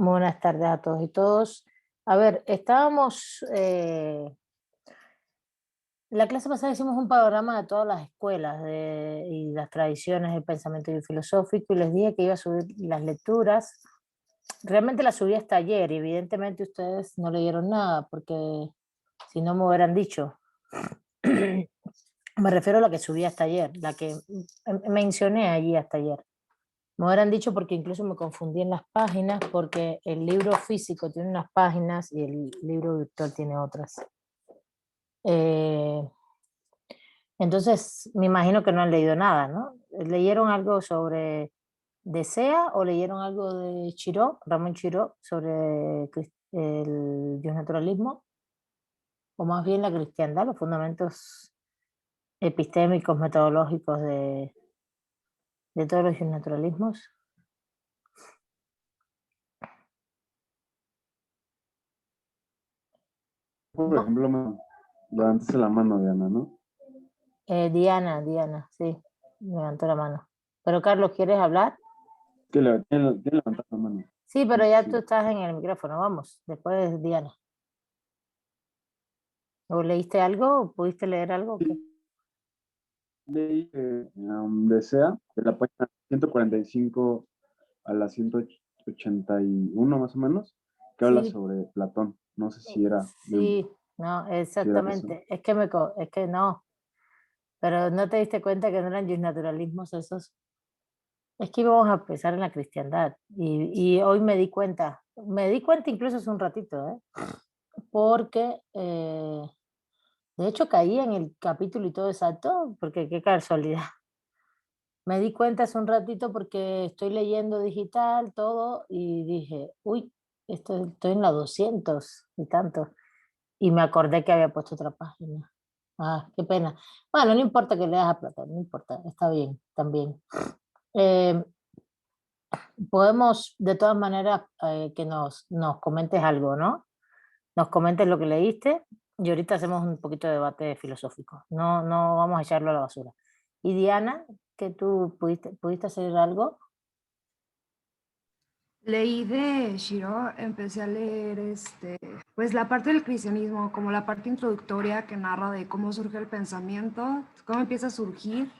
Buenas tardes a todos y todos. A ver, estábamos, la clase pasada hicimos un panorama de todas las escuelas y las tradiciones del pensamiento filosófico y les dije que iba a subir las lecturas. Realmente las subí hasta ayer y evidentemente ustedes no leyeron nada porque si no me hubieran dicho. Me refiero a la que subí hasta ayer, la que mencioné allí hasta ayer. Me hubieran dicho porque incluso me confundí en las páginas, porque el libro físico tiene unas páginas y el libro virtual tiene otras. Eh, entonces, me imagino que no han leído nada, ¿no? ¿Leyeron algo sobre Desea o leyeron algo de Chiró, Ramón Chiró, sobre el dios naturalismo? O más bien la cristiandad, los fundamentos epistémicos, metodológicos de todos los naturalismos. Por ¿No? ejemplo, levántese la mano, Diana, ¿no? Diana, sí, levantó la mano. Pero Carlos, ¿quieres hablar? Tiene levantar la mano. Sí, pero ya tú Sí. estás en el micrófono, vamos. Después Diana. ¿O leíste algo? ¿Pudiste leer algo? ¿O qué? Leí Desea, de la página 145 a la 181 más o menos, que habla Sí, sobre Platón. No sé si era, sí, no, si era eso. exactamente. Es que es que no, pero no te diste cuenta que no eran naturalismos esos. Es que íbamos a empezar en la cristiandad y hoy me di cuenta incluso hace un ratito, ¿eh? Porque de hecho caí en el capítulo y todo exacto, porque qué casualidad. Me di cuenta hace un ratito porque estoy leyendo digital todo y dije, uy, estoy en la 200 y tanto. Y me acordé que había puesto otra página. Ah, qué pena. Bueno, no importa que leas a Platón, no importa, está bien, también. Eh, Podemos, de todas maneras, que nos comentes algo, ¿no? Nos comentes lo que leíste y ahorita hacemos un poquito de debate filosófico. No vamos a echarlo a la basura. Y Diana, que tú pudiste hacer algo. Leí de Shiro, empecé a leer pues la parte del cristianismo, como la parte introductoria que narra de cómo surge el pensamiento, cómo empieza a surgir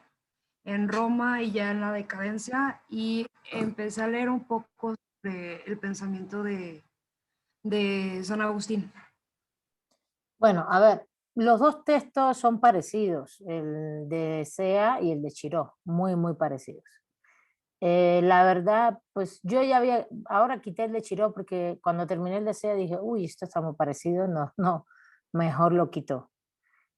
en Roma y ya en la decadencia, y empecé a leer un poco sobre el pensamiento de San Agustín. Bueno, a ver, los dos textos son parecidos, el de Sea y el de Chiró, muy parecidos. La verdad, pues yo ya había, ahora quité el de Chiró porque cuando terminé el de Sea dije, uy, esto está muy parecido, no, mejor lo quito,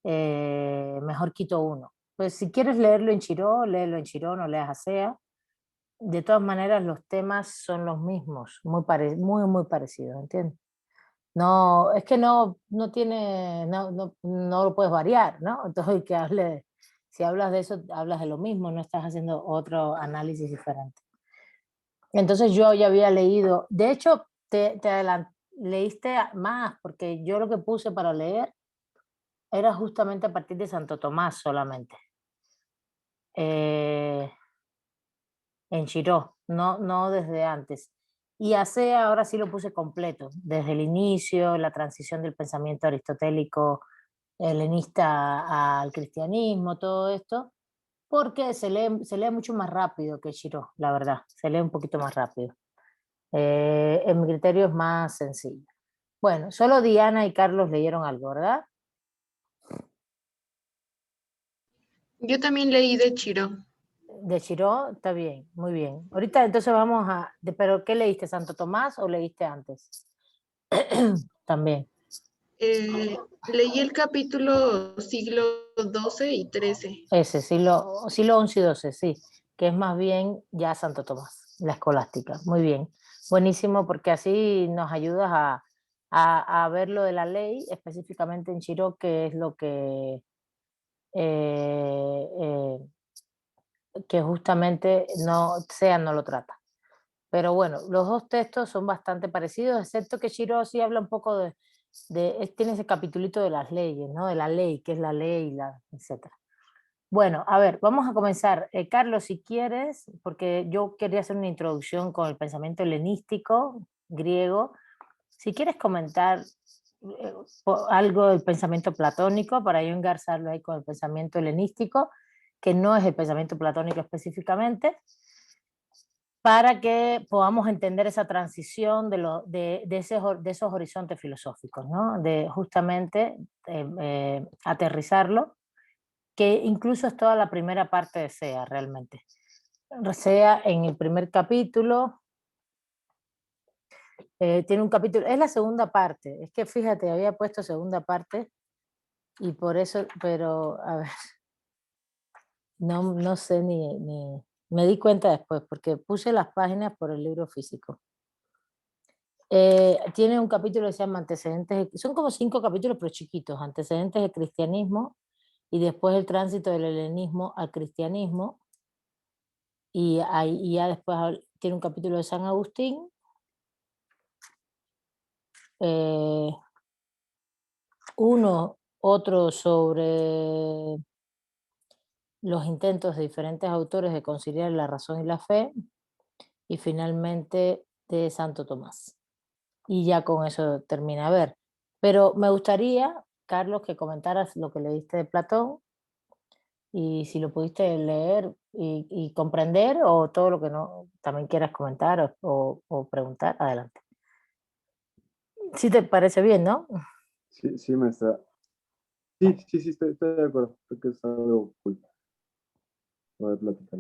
mejor quito uno. Pues si quieres leerlo en Chiró, léelo en Chiró, no leas a Sea. De todas maneras, los temas son los mismos, muy parecidos, ¿entiendes? No, es que no tiene, no lo puedes variar, ¿no? Entonces, si hablas de eso, hablas de lo mismo, no estás haciendo otro análisis diferente. Entonces yo ya había leído, de hecho, leíste más, porque yo lo que puse para leer era justamente a partir de Santo Tomás solamente, eh, en Chiró, no desde antes. Y hace, ahora sí lo puse completo, desde el inicio, la transición del pensamiento aristotélico helenista al cristianismo, todo esto, porque se lee mucho más rápido que Chiró, la verdad, se lee un poquito más rápido. En mi criterio es más sencillo. Bueno, solo Diana y Carlos leyeron algo, ¿verdad? Yo también leí de Chiró. De Chiró, está bien, muy bien. Ahorita entonces vamos pero ¿qué leíste? ¿Santo Tomás o leíste antes? También. Leí el capítulo siglo XII y XIII. Ese, siglo XI y XII, sí, que es más bien ya Santo Tomás, la escolástica. Muy bien, buenísimo, porque así nos ayudas a ver lo de la ley, específicamente en Chiró, que es lo eh, eh, que justamente no lo trata. Pero bueno, los dos textos son bastante parecidos, excepto que Chiró sí habla un poco tiene ese capitulito de las leyes, ¿no? De la ley, qué es la ley, etcétera. Bueno, a ver, vamos a comenzar. Carlos, si quieres, porque yo quería hacer una introducción con el pensamiento helenístico, griego. Si quieres comentar algo del pensamiento platónico, para yo engarzarlo ahí con el pensamiento helenístico, que no es el pensamiento platónico específicamente, para que podamos entender esa transición de esos horizontes filosóficos, ¿no? De justamente aterrizarlo, que incluso es toda la primera parte de SEA realmente. SEA en el primer capítulo, tiene un capítulo, es la segunda parte, es que fíjate, había puesto segunda parte y por eso, pero a ver, no sé ni, me di cuenta después, porque puse las páginas por el libro físico. Tiene un capítulo que se llama Antecedentes, son como 5 capítulos, pero chiquitos, Antecedentes del cristianismo, y después el tránsito del helenismo al cristianismo, y ya después tiene un capítulo de San Agustín, otro sobre los intentos de diferentes autores de conciliar la razón y la fe, y finalmente de Santo Tomás. Y ya con eso termina. A ver, pero me gustaría, Carlos, que comentaras lo que leíste de Platón y si lo pudiste leer y comprender, o todo lo que no también quieras comentar o preguntar, adelante. Si te parece bien, ¿no? Sí, sí, maestra. Sí, estoy de acuerdo. Creo que es algo cool poder platicar.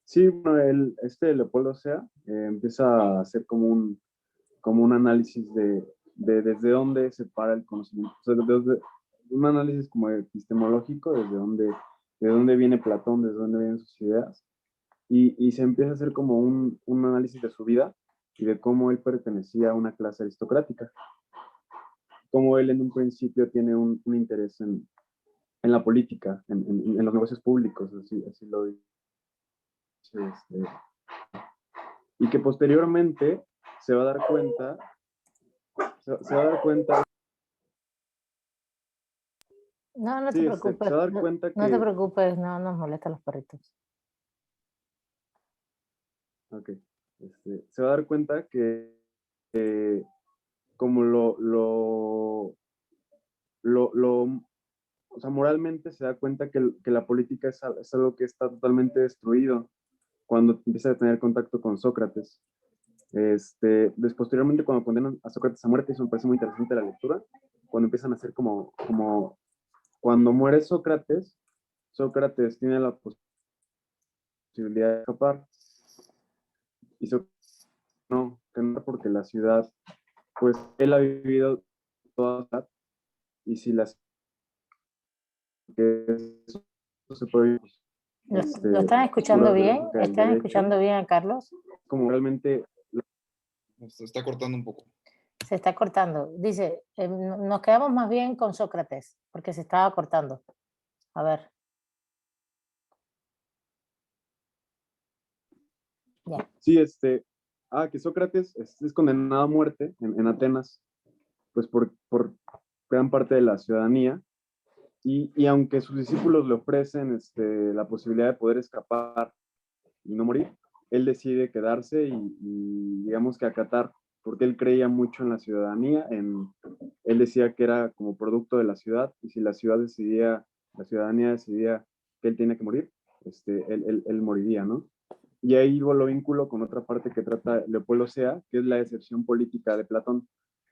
Sí, bueno, Leopoldo Sea empieza a hacer como un análisis de desde dónde se para el conocimiento. O sea, un análisis como epistemológico, de dónde viene Platón, desde dónde vienen sus ideas. Y se empieza a hacer como un análisis de su vida y de cómo él pertenecía a una clase aristocrática. Cómo él en un principio tiene un interés en la política, en los negocios públicos, así lo dice. Y que posteriormente se va a dar cuenta, se va a dar cuenta. No te Sí, preocupes, se va a dar cuenta no te que, preocupes, no nos molestan los perritos. okay, se va a dar cuenta que como o sea, moralmente se da cuenta que la política es algo que está totalmente destruido cuando empieza a tener contacto con Sócrates. Posteriormente, cuando condenan a Sócrates a muerte, eso me parece muy interesante la lectura, cuando empiezan a hacer como cuando muere Sócrates, Sócrates tiene la posibilidad de escapar, y Sócrates no, porque la ciudad, pues él ha vivido toda la ciudad, y si las que eso se puede, ¿Lo están escuchando bien? ¿Están escuchando bien a Carlos? Como realmente Se está cortando un poco. Se está cortando. Dice, nos quedamos más bien con Sócrates, porque se estaba cortando. A ver. Ya. sí, que Sócrates es condenado a muerte en Atenas, pues por gran parte de la ciudadanía, y aunque sus discípulos le ofrecen la posibilidad de poder escapar y no morir, él decide quedarse y digamos que acatar, porque él creía mucho en la ciudadanía, él decía que era como producto de la ciudad, y si la ciudadanía decidía que él tenía que morir, él moriría, ¿no? Y ahí lo vínculo con otra parte que trata Leopoldo Sea, que es la excepción política de Platón.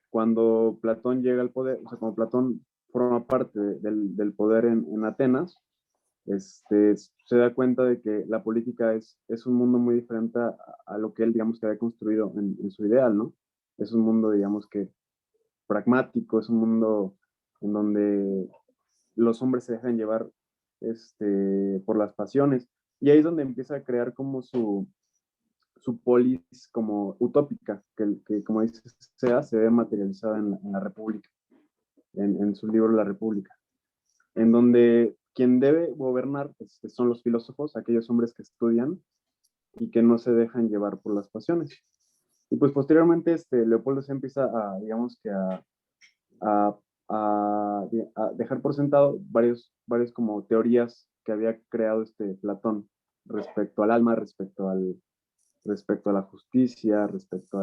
Cuando Platón llega al poder, o sea, cuando Platón forma parte del poder en Atenas, se da cuenta de que la política es un mundo muy diferente a lo que él, digamos, que había construido en su ideal, ¿no? Es un mundo, digamos, que pragmático, es un mundo en donde los hombres se dejan llevar por las pasiones, y ahí es donde empieza a crear como su polis como utópica, que como dice Sea, se ve materializada en la República, en su libro La República, en donde quien debe gobernar son los filósofos, aquellos hombres que estudian y que no se dejan llevar por las pasiones. Y pues posteriormente Leopoldo se empieza a, digamos que a, a dejar por sentado varios como teorías que había creado Platón respecto al alma, respecto respecto a la justicia, respecto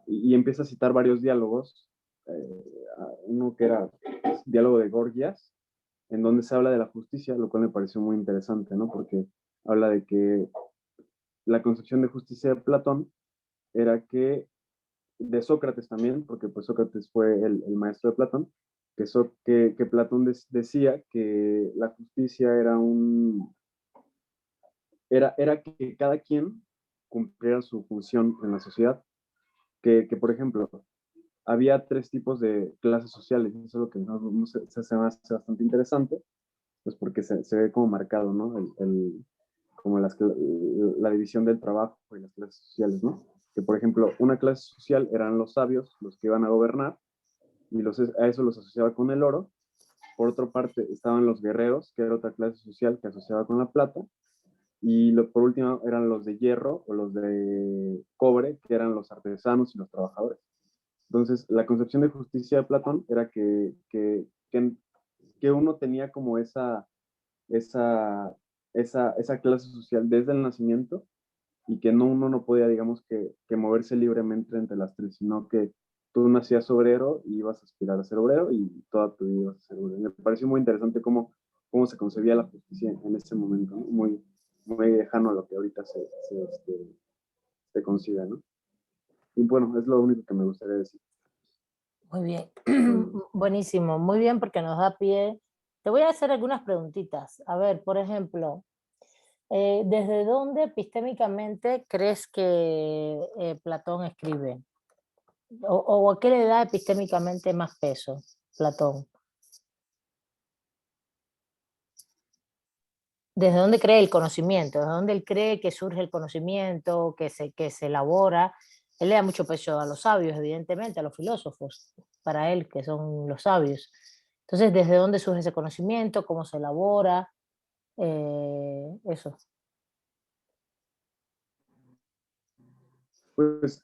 y empieza a citar varios diálogos, uno que era diálogo de Gorgias, en donde se habla de la justicia, lo cual me pareció muy interesante, ¿no? Porque habla de que la concepción de justicia de Platón era de Sócrates también, porque pues Sócrates fue el maestro de Platón, que Platón decía que la justicia era que cada quien cumpliera su función en la sociedad, que por ejemplo, había tres tipos de clases sociales, y eso es lo que se me hace bastante interesante, pues porque se ve como marcado, ¿no? Como la división del trabajo y las clases sociales, ¿no? Que por ejemplo, una clase social eran los sabios, los que iban a gobernar, y a eso los asociaba con el oro. Por otra parte, estaban los guerreros, que era otra clase social que asociaba con la plata, y por último eran los de hierro o los de cobre, que eran los artesanos y los trabajadores. Entonces, la concepción de justicia de Platón era que uno tenía como esa, esa clase social desde el nacimiento y que uno no podía, digamos, que moverse libremente entre las tres, sino que tú nacías obrero y ibas a aspirar a ser obrero y toda tu vida ibas a ser obrero. Me pareció muy interesante cómo se concebía la justicia en ese momento, ¿no? Muy lejano a lo que ahorita se concibe, ¿no? Y bueno, es lo único que me gustaría decir. Muy bien, Mm. buenísimo, muy bien porque nos da pie. Te voy a hacer algunas preguntitas. A ver, por ejemplo, ¿desde dónde epistémicamente crees que Platón escribe? ¿O a qué le da epistémicamente más peso Platón? ¿Desde dónde cree el conocimiento? ¿Desde dónde él cree que surge el conocimiento, que se elabora? Él le da mucho peso a los sabios, evidentemente, a los filósofos, para él, que son los sabios. Entonces, ¿desde dónde surge ese conocimiento? ¿Cómo se elabora? Eso. Pues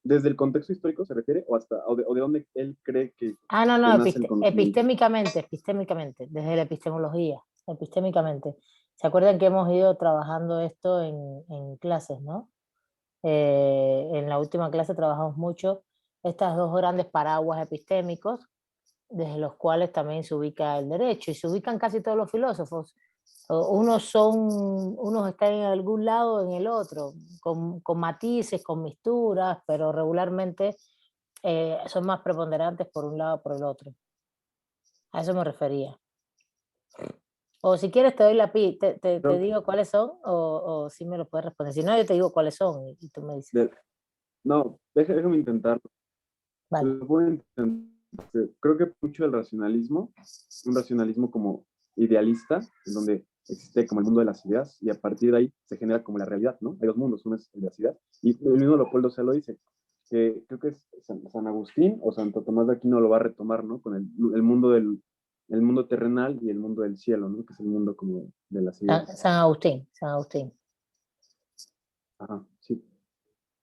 desde el contexto histórico se refiere, o de dónde él cree Ah, no, que no, nace el conocimiento. epistémicamente, desde la epistemología, epistémicamente. ¿Se acuerdan que hemos ido trabajando esto en clases, no? En la última clase trabajamos mucho estas dos grandes paraguas epistémicos, desde los cuales también se ubica el derecho, y se ubican casi todos los filósofos. Unos están en algún lado o en el otro, con matices, con misturas, pero regularmente son más preponderantes por un lado o por el otro. A eso me refería. O si quieres te doy te Creo digo cuáles son, o si me lo puedes responder. Si no, yo te digo cuáles son y tú me dices. de- no, déjame intentarlo. Vale. Lo puedo intentar. Creo que mucho del racionalismo, un racionalismo como idealista, en donde existe como el mundo de las ideas y a partir de ahí se genera como la realidad, ¿no? Hay dos mundos, uno es el de las ideas y el mismo Leopoldo se lo dice, que creo que es San Agustín o Santo Tomás de Aquino lo va a retomar, ¿no? Con el mundo terrenal y el mundo del cielo, ¿no? Que es el mundo como de las ideas. San Agustín, San Agustín. Ajá, sí.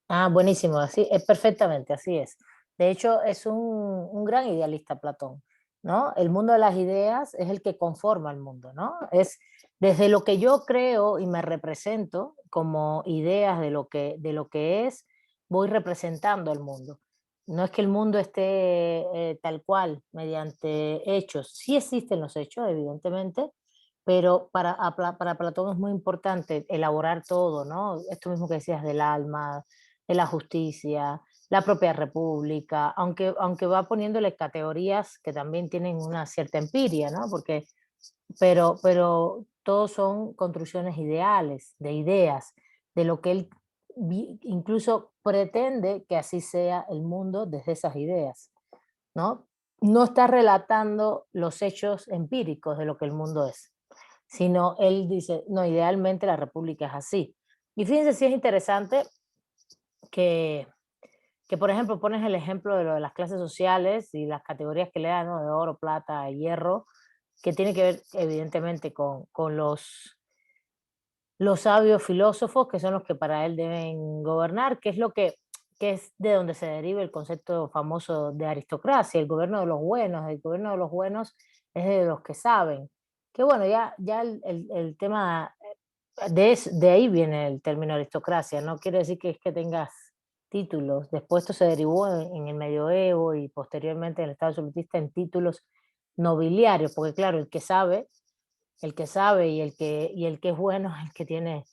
Ah, buenísimo, así es perfectamente, así es. De hecho, es un gran idealista Platón, ¿no? El mundo de las ideas es el que conforma el mundo, ¿no? Es desde lo que yo creo y me represento como ideas de lo que es, voy representando el mundo. No es que el mundo esté tal cual, mediante hechos. Sí existen los hechos, evidentemente, pero para Platón es muy importante elaborar todo, ¿no? Esto mismo que decías del alma, de la justicia, la propia república, aunque va poniéndole categorías que también tienen una cierta empiria, ¿no? Pero todos son construcciones ideales, de ideas, de lo que él incluso pretende que así sea el mundo desde esas ideas, ¿no? No está relatando los hechos empíricos de lo que el mundo es, sino él dice, no, idealmente la república es así. Y fíjense si es interesante que, por ejemplo, pones el ejemplo de lo de las clases sociales y las categorías que le dan, ¿no? De oro, plata, hierro, que tiene que ver evidentemente con los sabios filósofos, que son los que para él deben gobernar, que es de donde se deriva el concepto famoso de aristocracia, el gobierno de los buenos. El gobierno de los buenos es de los que saben. Que bueno, ya el tema de ahí viene el término aristocracia, no quiere decir que es que tengas títulos. Después esto se derivó en el medioevo y posteriormente en el Estado absolutista en títulos nobiliarios, porque claro, el que sabe y el que es bueno es el que tiene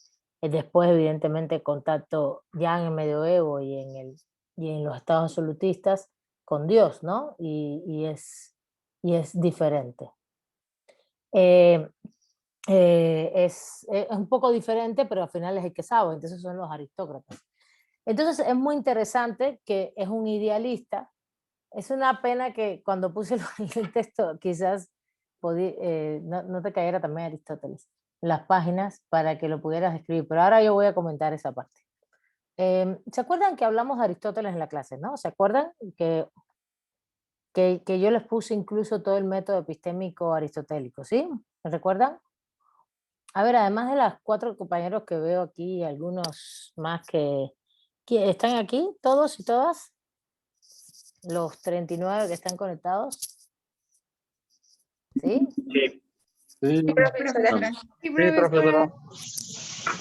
después evidentemente contacto ya en el medioevo y en los estados absolutistas con Dios, ¿no? Y es diferente. Eh, es un poco diferente, pero al final es el que sabe, entonces son los aristócratas. Entonces es muy interesante que es un idealista. Es una pena que cuando puse el texto quizás no te cayera también Aristóteles en las páginas para que lo pudieras escribir, pero ahora yo voy a comentar esa parte. ¿Se acuerdan que hablamos de Aristóteles en la clase, no? ¿Se acuerdan que yo les puse incluso todo el método epistémico aristotélico, ¿sí? ¿Me recuerdan? A ver, además de las 4 compañeros que veo aquí, algunos más que están aquí, todos y todas, los 39 que están conectados, ¿sí? Sí. Sí, profesora. Sí, Sí, profesora.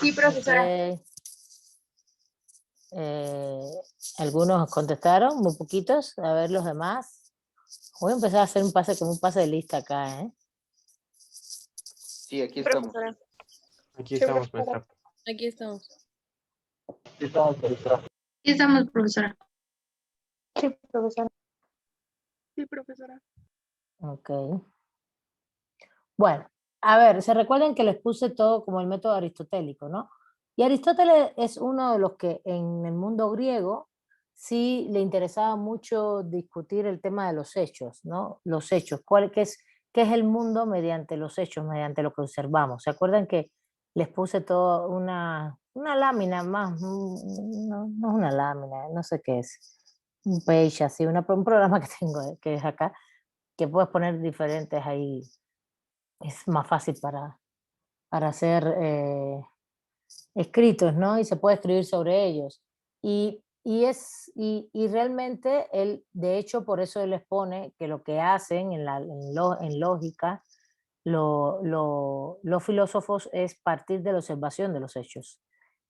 Sí, profesora. Ok. Algunos contestaron, muy poquitos. A ver los demás. Voy a empezar a hacer un pase como un pase de lista acá, ¿eh? Sí, aquí estamos. Profesora. Aquí estamos, maestra. Aquí estamos. Aquí estamos, profesora. Sí, estamos, profesora. Sí, profesora. Sí, profesora. Ok. Bueno, a ver, se recuerdan que les puse todo como el método aristotélico, ¿no? Y Aristóteles es uno de los que en el mundo griego sí le interesaba mucho discutir el tema de los hechos, ¿no? Los hechos, qué es el mundo mediante los hechos, mediante lo que observamos. ¿Se acuerdan que les puse todo una lámina más, no es una lámina, no sé qué es, un page así, un programa que tengo, que es acá, que puedes poner diferentes ahí, es más fácil para hacer escritos, ¿no? Y se puede escribir sobre ellos. Y realmente él, de hecho, por eso él les pone que lo que hacen en lógica, los filósofos es partir de la observación de los hechos,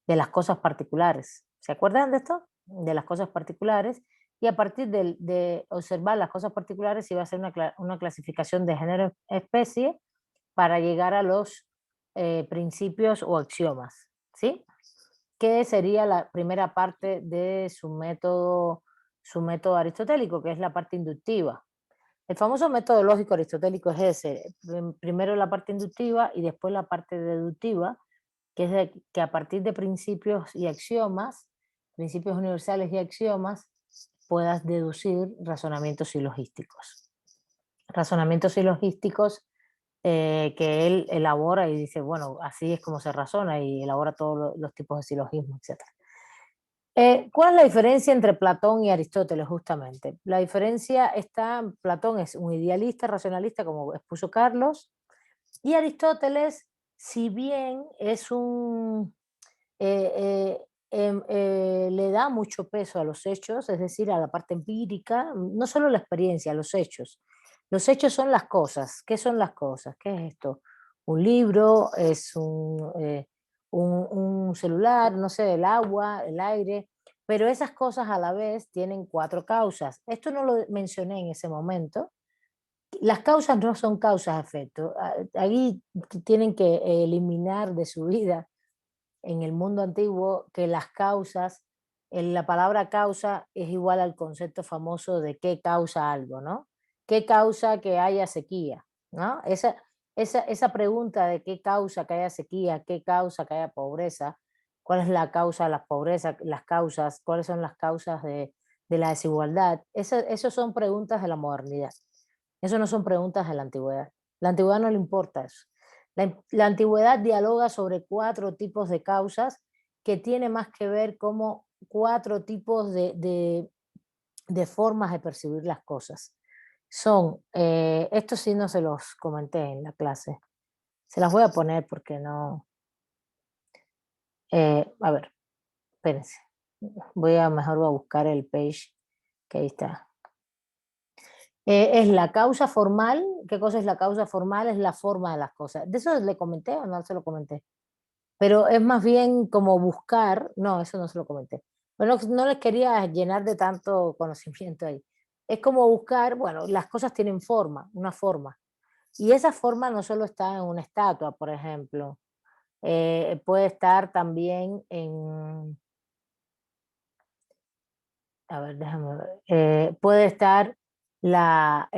de las cosas particulares. ¿Se acuerdan de esto? De las cosas particulares. Y a partir de observar las cosas particulares se va a hacer una clasificación de género-especie para llegar a los principios o axiomas, ¿sí? Que sería la primera parte de su método aristotélico, que es la parte inductiva. El famoso método lógico aristotélico es ese, primero la parte inductiva y después la parte deductiva, que es que a partir de principios y axiomas, principios universales y axiomas, puedas deducir razonamientos silogísticos. Razonamientos silogísticos que él elabora y dice, bueno, así es como se razona y elabora todos los tipos de silogismos, etc. ¿Cuál es la diferencia entre Platón y Aristóteles justamente? La diferencia está, Platón es un idealista, racionalista, como expuso Carlos, y Aristóteles, si bien es le da mucho peso a los hechos, es decir, a la parte empírica, no solo la experiencia, a los hechos. Los hechos son las cosas. ¿Qué son las cosas? ¿Qué es esto? Un libro, es un celular, no sé, el agua, el aire, pero esas cosas a la vez tienen 4 causas. Esto no lo mencioné en ese momento. Las causas no son causas-efecto. Ahí tienen que eliminar de su vida en el mundo antiguo que las causas, la palabra causa es igual al concepto famoso de qué causa algo, ¿no? ¿Qué causa que haya sequía? ¿No? Esa pregunta de qué causa que haya sequía, qué causa que haya pobreza, cuál es la causa de la pobreza, las causas, cuáles son las causas de la desigualdad, esas son preguntas de la modernidad. Eso no son preguntas de la antigüedad. La antigüedad no le importa eso. La antigüedad dialoga sobre 4 tipos de causas que tiene más que ver como 4 tipos de formas de percibir las cosas. Son, esto sí no se los comenté en la clase, se las voy a poner porque no, a ver, espérense, mejor voy a buscar el page que ahí está. Es la causa formal. ¿Qué cosa es la causa formal? Es la forma de las cosas. ¿De eso le comenté o no se lo comenté? pero es más bien como buscar, no, eso no se lo comenté. Bueno, no les quería llenar de tanto conocimiento ahí. Es como buscar, bueno, las cosas tienen forma, una forma. Y esa forma no solo está en una estatua, por ejemplo. Puede estar también en, a ver, déjame ver. Puede estar la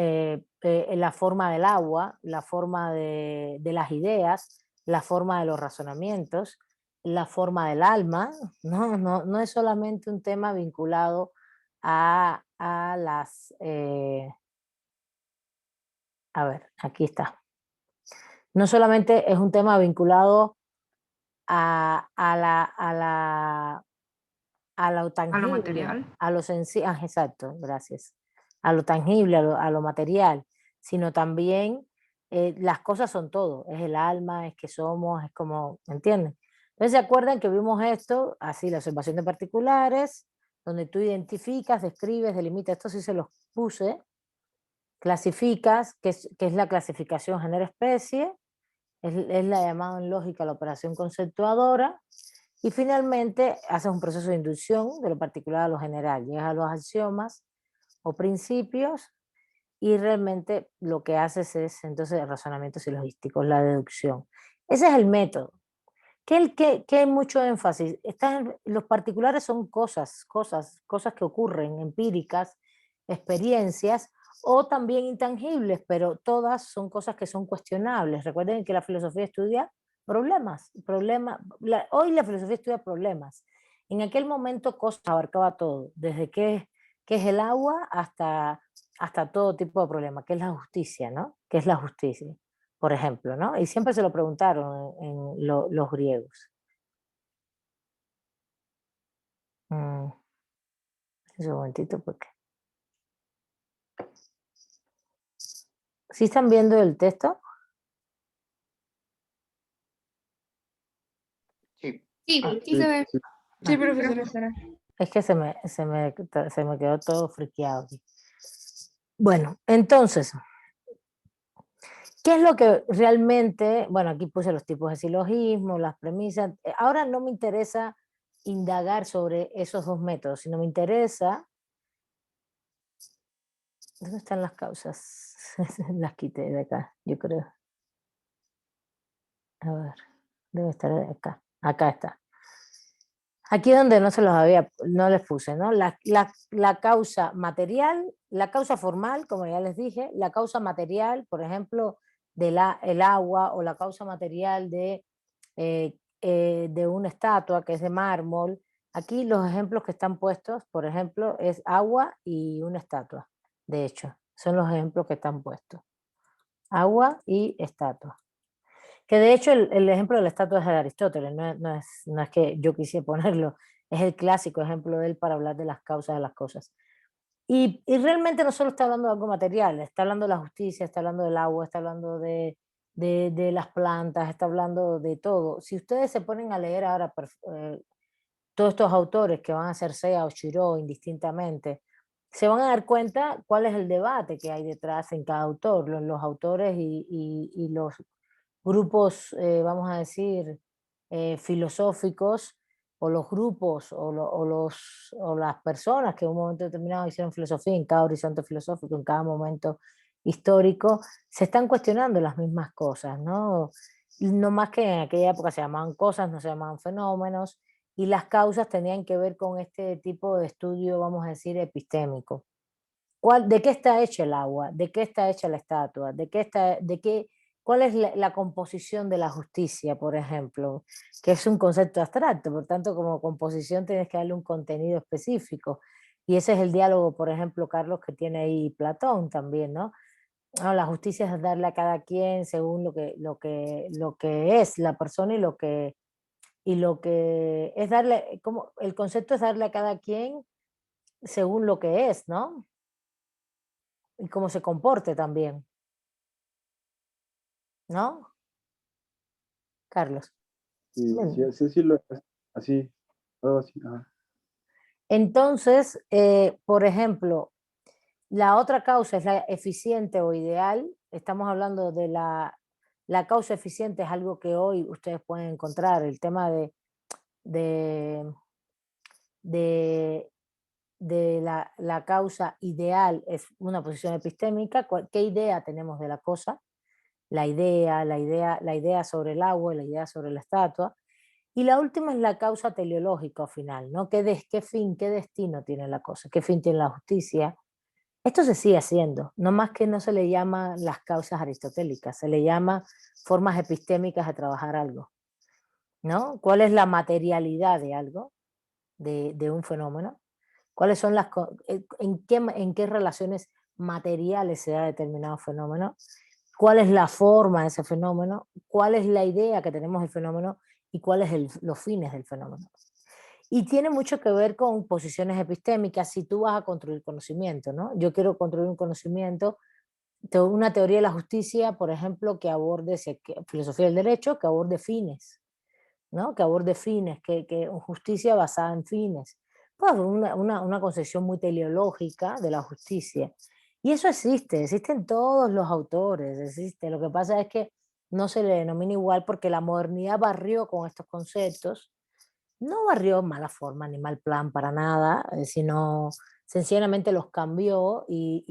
forma del agua, la forma de las ideas, la forma de los razonamientos, la forma del alma. No es solamente un tema vinculado a las... a ver, aquí está. No solamente es un tema vinculado a lo A lo tangible, material. a lo sencillo, exacto, gracias, a lo tangible, a lo material, sino también las cosas son todo, es el alma, es que somos, es como, ¿entienden? Entonces se acuerdan que vimos esto, así la observación de particulares, donde tú identificas, describes, delimitas, esto sí se los puse, clasificas, que es la clasificación género-especie, es la llamada en lógica la operación conceptuadora, y finalmente haces un proceso de inducción de lo particular a lo general. Llegas a los axiomas o principios y realmente lo que haces es entonces el razonamiento silogístico, la deducción. Ese es el método. ¿Qué hay mucho énfasis? Los particulares son cosas que ocurren, empíricas, experiencias o también intangibles, pero todas son cosas que son cuestionables. Recuerden que la filosofía estudia hoy la filosofía estudia problemas. En aquel momento cosas abarcaba todo, desde qué es el agua hasta todo tipo de problema, qué es la justicia, ¿no? ¿Qué es la justicia? Por ejemplo, ¿no? Y siempre se lo preguntaron los griegos. Un momentito, porque... ¿Sí están viendo el texto? Sí. Sí, Ah, sí se ve. Sí. Sí, Ah, profesora. es que se me quedó todo friqueado aquí. Bueno, entonces, ¿qué es lo que realmente, bueno, aquí puse los tipos de silogismo, las premisas. Ahora no me interesa indagar sobre esos dos métodos, sino me interesa, ¿dónde están las causas? Las quité de acá, yo creo. A ver, debe estar acá. Acá está. Aquí donde no se los había, no les puse, ¿no? La causa material, la causa formal, como ya les dije, la causa material, por ejemplo, el agua, o la causa material de una estatua que es de mármol. Aquí los ejemplos que están puestos, por ejemplo, es agua y una estatua. De hecho, son los ejemplos que están puestos. Agua y estatua. Que de hecho el ejemplo de la estatua es de Aristóteles, no es que yo quisiera ponerlo, es el clásico ejemplo de él para hablar de las causas de las cosas. Y realmente no solo está hablando de algo material, está hablando de la justicia, está hablando del agua, está hablando de las plantas, está hablando de todo. Si ustedes se ponen a leer ahora todos estos autores que van a ser Sea o Shiró indistintamente, se van a dar cuenta cuál es el debate que hay detrás en cada autor, los autores y los grupos, vamos a decir, filosóficos, o los grupos o las personas que en un momento determinado hicieron filosofía en cada horizonte filosófico, en cada momento histórico, se están cuestionando las mismas cosas, ¿no? No más que en aquella época se llamaban cosas, no se llamaban fenómenos, y las causas tenían que ver con este tipo de estudio, vamos a decir, epistémico. ¿De qué está hecha el agua? ¿De qué está hecha la estatua? ¿Cuál es la composición de la justicia, por ejemplo? Que es un concepto abstracto, por tanto, como composición tienes que darle un contenido específico. Y ese es el diálogo, por ejemplo, Carlos, que tiene ahí Platón también, ¿no? No, la justicia es darle a cada quien según lo que es la persona y lo que es darle, como el concepto es darle a cada quien según lo que es, ¿no? Y cómo se comporte también, ¿no? Carlos. Sí, sí, Bien. así, así, algo así. Ajá. Entonces, por ejemplo, la otra causa es la eficiente o ideal. Estamos hablando La causa eficiente es algo que hoy ustedes pueden encontrar, el tema de, de, de la causa ideal es una posición epistémica, ¿qué idea tenemos de la cosa? La idea sobre el agua, la idea sobre la estatua. Y la última es la causa teleológica o final, ¿no? ¿Qué fin, qué destino tiene la cosa? ¿Qué fin tiene la justicia? Esto se sigue haciendo, no más que no se le llama las causas aristotélicas, se le llama formas epistémicas de trabajar algo, ¿no? ¿Cuál es la materialidad de algo, de un fenómeno? ¿Cuáles son en qué relaciones materiales se da determinado fenómeno? ¿Cuál es la forma de ese fenómeno? ¿Cuál es la idea que tenemos del fenómeno? ¿Y cuáles son los fines del fenómeno? Y tiene mucho que ver con posiciones epistémicas, si tú vas a construir conocimiento, ¿no? Yo quiero construir un conocimiento, una teoría de la justicia, por ejemplo, que aborde filosofía del derecho, que aborde fines, ¿no? Que aborde fines, que justicia basada en fines. Pues una concepción muy teleológica de la justicia. Y eso existe en todos los autores, existe. Lo que pasa es que no se le denomina igual porque la modernidad barrió con estos conceptos, no barrió en mala forma ni mal plan para nada, sino sencillamente los cambió y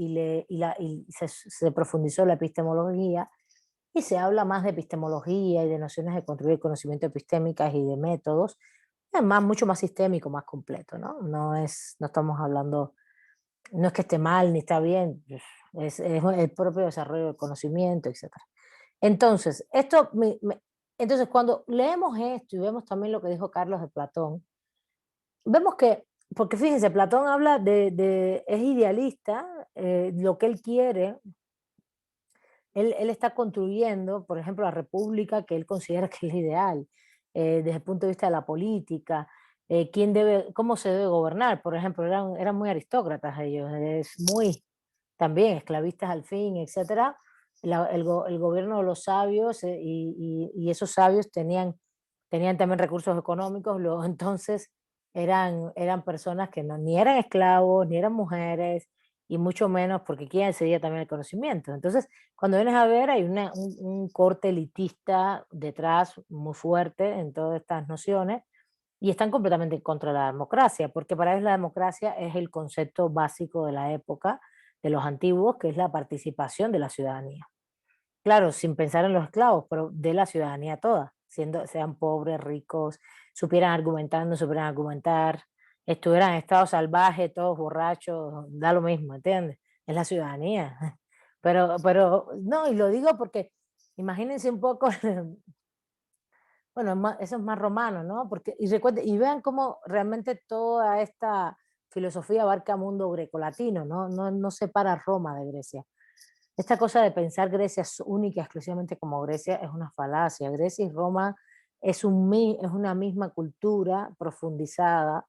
se profundizó la epistemología y se habla más de epistemología y de nociones de construir conocimiento epistémicas y de métodos, es más, mucho más sistémico, más completo, ¿no? No estamos hablando, no es que esté mal ni está bien, es el propio desarrollo del conocimiento, etcétera. Entonces, entonces, cuando leemos esto y vemos también lo que dijo Carlos de Platón, vemos que, porque fíjense, Platón habla es idealista, lo que él quiere, él está construyendo, por ejemplo, la república que él considera que es ideal, desde el punto de vista de la política, cómo se debe gobernar. Por ejemplo, eran muy aristócratas ellos, también esclavistas al fin, etcétera. El gobierno de los sabios y esos sabios tenían también recursos económicos, entonces eran personas que ni eran esclavos, ni eran mujeres, y mucho menos porque quién sería también el conocimiento. Entonces, cuando vienes a ver, hay un corte elitista detrás muy fuerte en todas estas nociones y están completamente en contra de la democracia, porque para ellos la democracia es el concepto básico de la época, de los antiguos, que es la participación de la ciudadanía. Claro, sin pensar en los esclavos, pero de la ciudadanía toda, sean pobres, ricos, supieran argumentar, no supieran argumentar, estuvieran en estado salvaje, todos borrachos, da lo mismo, ¿entiendes? Es la ciudadanía. Pero, no, y lo digo porque imagínense un poco, bueno, eso es más romano, ¿no? Y vean cómo realmente toda esta filosofía abarca mundo grecolatino, ¿no? No separa Roma de Grecia. Esta cosa de pensar Grecia única exclusivamente como Grecia es una falacia. Grecia y Roma es una misma cultura profundizada,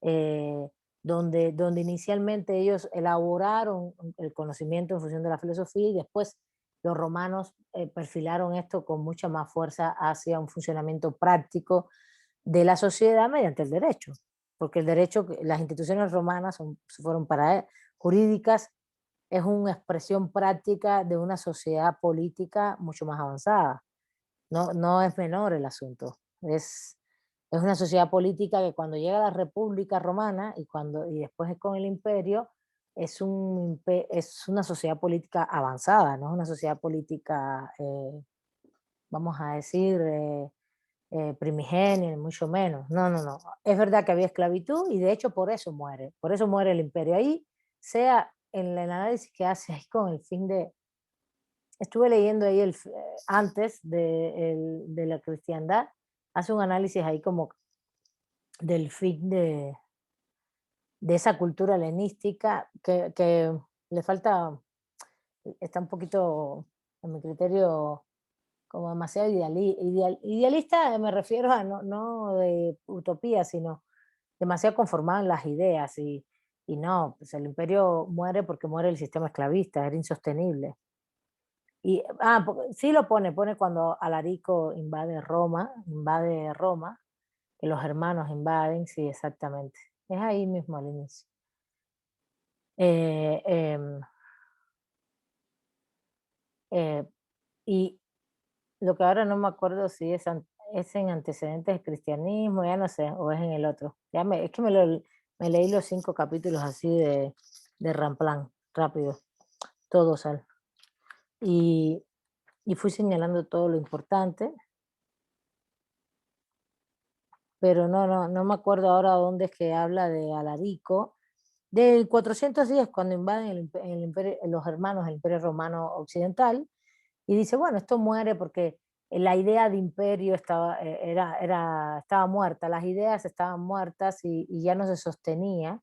eh, donde inicialmente ellos elaboraron el conocimiento en función de la filosofía y después los romanos perfilaron esto con mucha más fuerza hacia un funcionamiento práctico de la sociedad mediante el derecho, porque el derecho, las instituciones romanas fueron jurídicas, es una expresión práctica de una sociedad política mucho más avanzada. No es menor el asunto. Es una sociedad política que cuando llega la República Romana y después con el imperio, es una sociedad política avanzada, no es una sociedad política, vamos a decir, primigenia, mucho menos. No. Es verdad que había esclavitud y de hecho por eso muere el imperio. Ahí, sea en el análisis que hace ahí con el fin de... Estuve leyendo ahí antes de la cristiandad, hace un análisis ahí como del fin de esa cultura helenística que le falta, está un poquito, a mi criterio, como demasiado idealista, me refiero a no de utopía, sino demasiado conformado en las ideas y no, pues el imperio muere porque muere el sistema esclavista, era insostenible. Sí lo pone cuando Alarico invade Roma, que los hermanos invaden, sí, exactamente. Es ahí mismo al inicio. Eh, em, eh, y lo que ahora no me acuerdo si es en antecedentes del cristianismo, ya no sé, o es en el otro. Es que me leí los 5 capítulos así de Ramplan, rápido, todos al. Y, y fui señalando todo lo importante, pero no me acuerdo ahora dónde es que habla de Alarico. Del 410, cuando invaden los hermanos del Imperio Romano Occidental, y dice, bueno, esto muere porque la idea de imperio estaba muerta, las ideas estaban muertas y ya no se sostenía.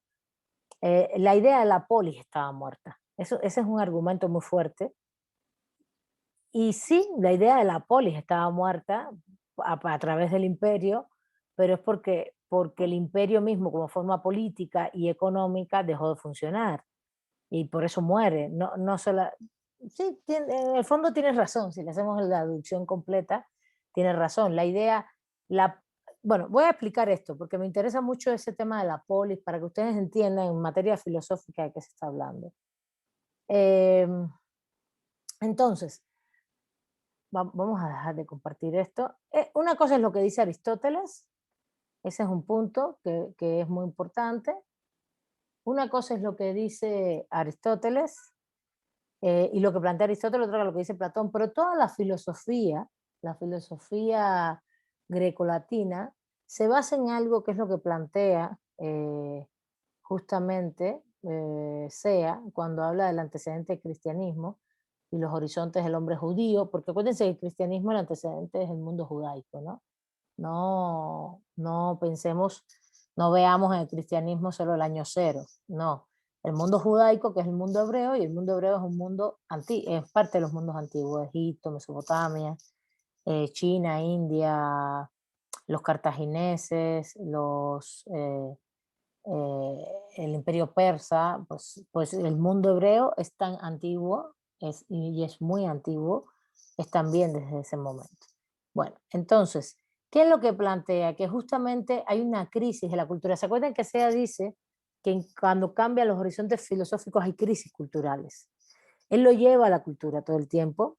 La idea de la polis estaba muerta. Ese es un argumento muy fuerte. Y sí, la idea de la polis estaba muerta a través del imperio, pero es porque el imperio mismo como forma política y económica dejó de funcionar y por eso muere. No solo, sí, en el fondo tienes razón, si le hacemos la deducción completa, tienes razón. La idea, bueno, voy a explicar esto porque me interesa mucho ese tema de la polis para que ustedes entiendan en materia filosófica de qué se está hablando. Entonces, vamos a dejar de compartir esto. Una cosa es lo que dice Aristóteles, ese es un punto que es muy importante. Una cosa es lo que dice Aristóteles y lo que plantea Aristóteles, otra es lo que dice Platón, pero toda la filosofía grecolatina, se basa en algo que es lo que plantea justamente Sea cuando habla del antecedente del cristianismo y los horizontes del hombre judío, porque acuérdense que el cristianismo, el antecedente es el mundo judaico, ¿no? No pensemos, no veamos en el cristianismo solo el año cero, no. El mundo judaico, que es el mundo hebreo, y el mundo hebreo es un mundo es parte de los mundos antiguos, Egipto, Mesopotamia, China, India, los cartagineses, el imperio persa, pues el mundo hebreo es tan antiguo y es muy antiguo, es también desde ese momento. Bueno, entonces, ¿qué es lo que plantea? Que justamente hay una crisis de la cultura. ¿Se acuerdan que Sea dice que cuando cambian los horizontes filosóficos hay crisis culturales? Él lo lleva a la cultura todo el tiempo,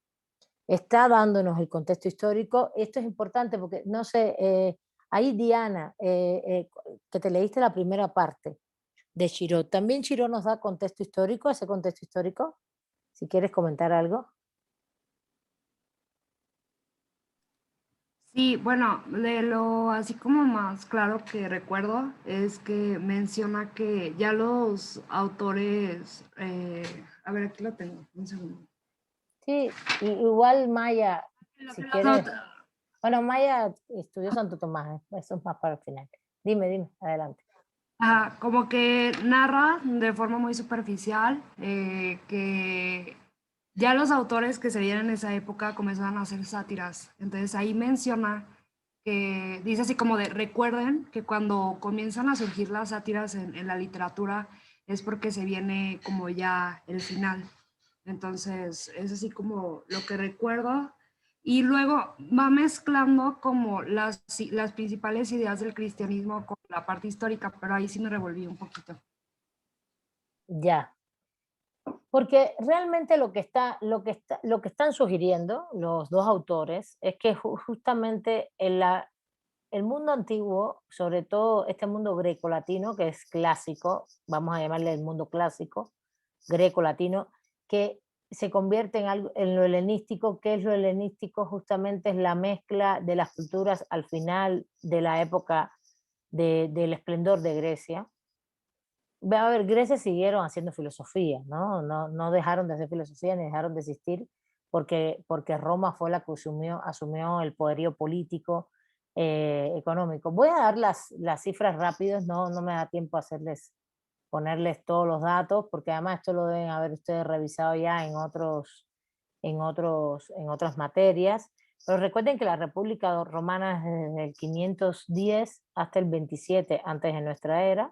está dándonos el contexto histórico. Esto es importante porque, no sé, ahí Diana, que te leíste la primera parte de Chiró, ¿también Chiró nos da contexto histórico, ese contexto histórico? Si quieres comentar algo. Sí, bueno, de lo así como más claro que recuerdo es que menciona que ya los autores, a ver, aquí lo tengo, un segundo. Sí, igual Maya, si No, quieres. Bueno, Maya estudió Santo Tomás, eso es más para el final. Dime, adelante. como que narra de forma muy superficial que ya los autores que se vieron en esa época comenzaban a hacer sátiras. Entonces ahí menciona que dice así como de recuerden que cuando comienzan a surgir las sátiras en la literatura es porque se viene como ya el final. Entonces es así como lo que recuerdo. Y luego va mezclando como las principales ideas del cristianismo con la parte histórica, pero ahí sí me revolví un poquito. Ya. Porque realmente lo que están sugiriendo los dos autores es que justamente el mundo antiguo, sobre todo este mundo greco-latino, que es clásico, vamos a llamarle el mundo clásico, greco-latino, que se convierte en lo helenístico. ¿Qué es lo helenístico? Justamente es la mezcla de las culturas al final de la época del esplendor de Grecia. A ver, Grecia siguieron haciendo filosofía, ¿no? No dejaron de hacer filosofía ni dejaron de existir porque Roma fue la que asumió el poderío político, económico. Voy a dar las cifras rápidas, no me da tiempo a ponerles todos los datos, porque además esto lo deben haber ustedes revisado ya en otras materias. Pero recuerden que la República Romana es desde el 510 hasta el 27 antes de nuestra era,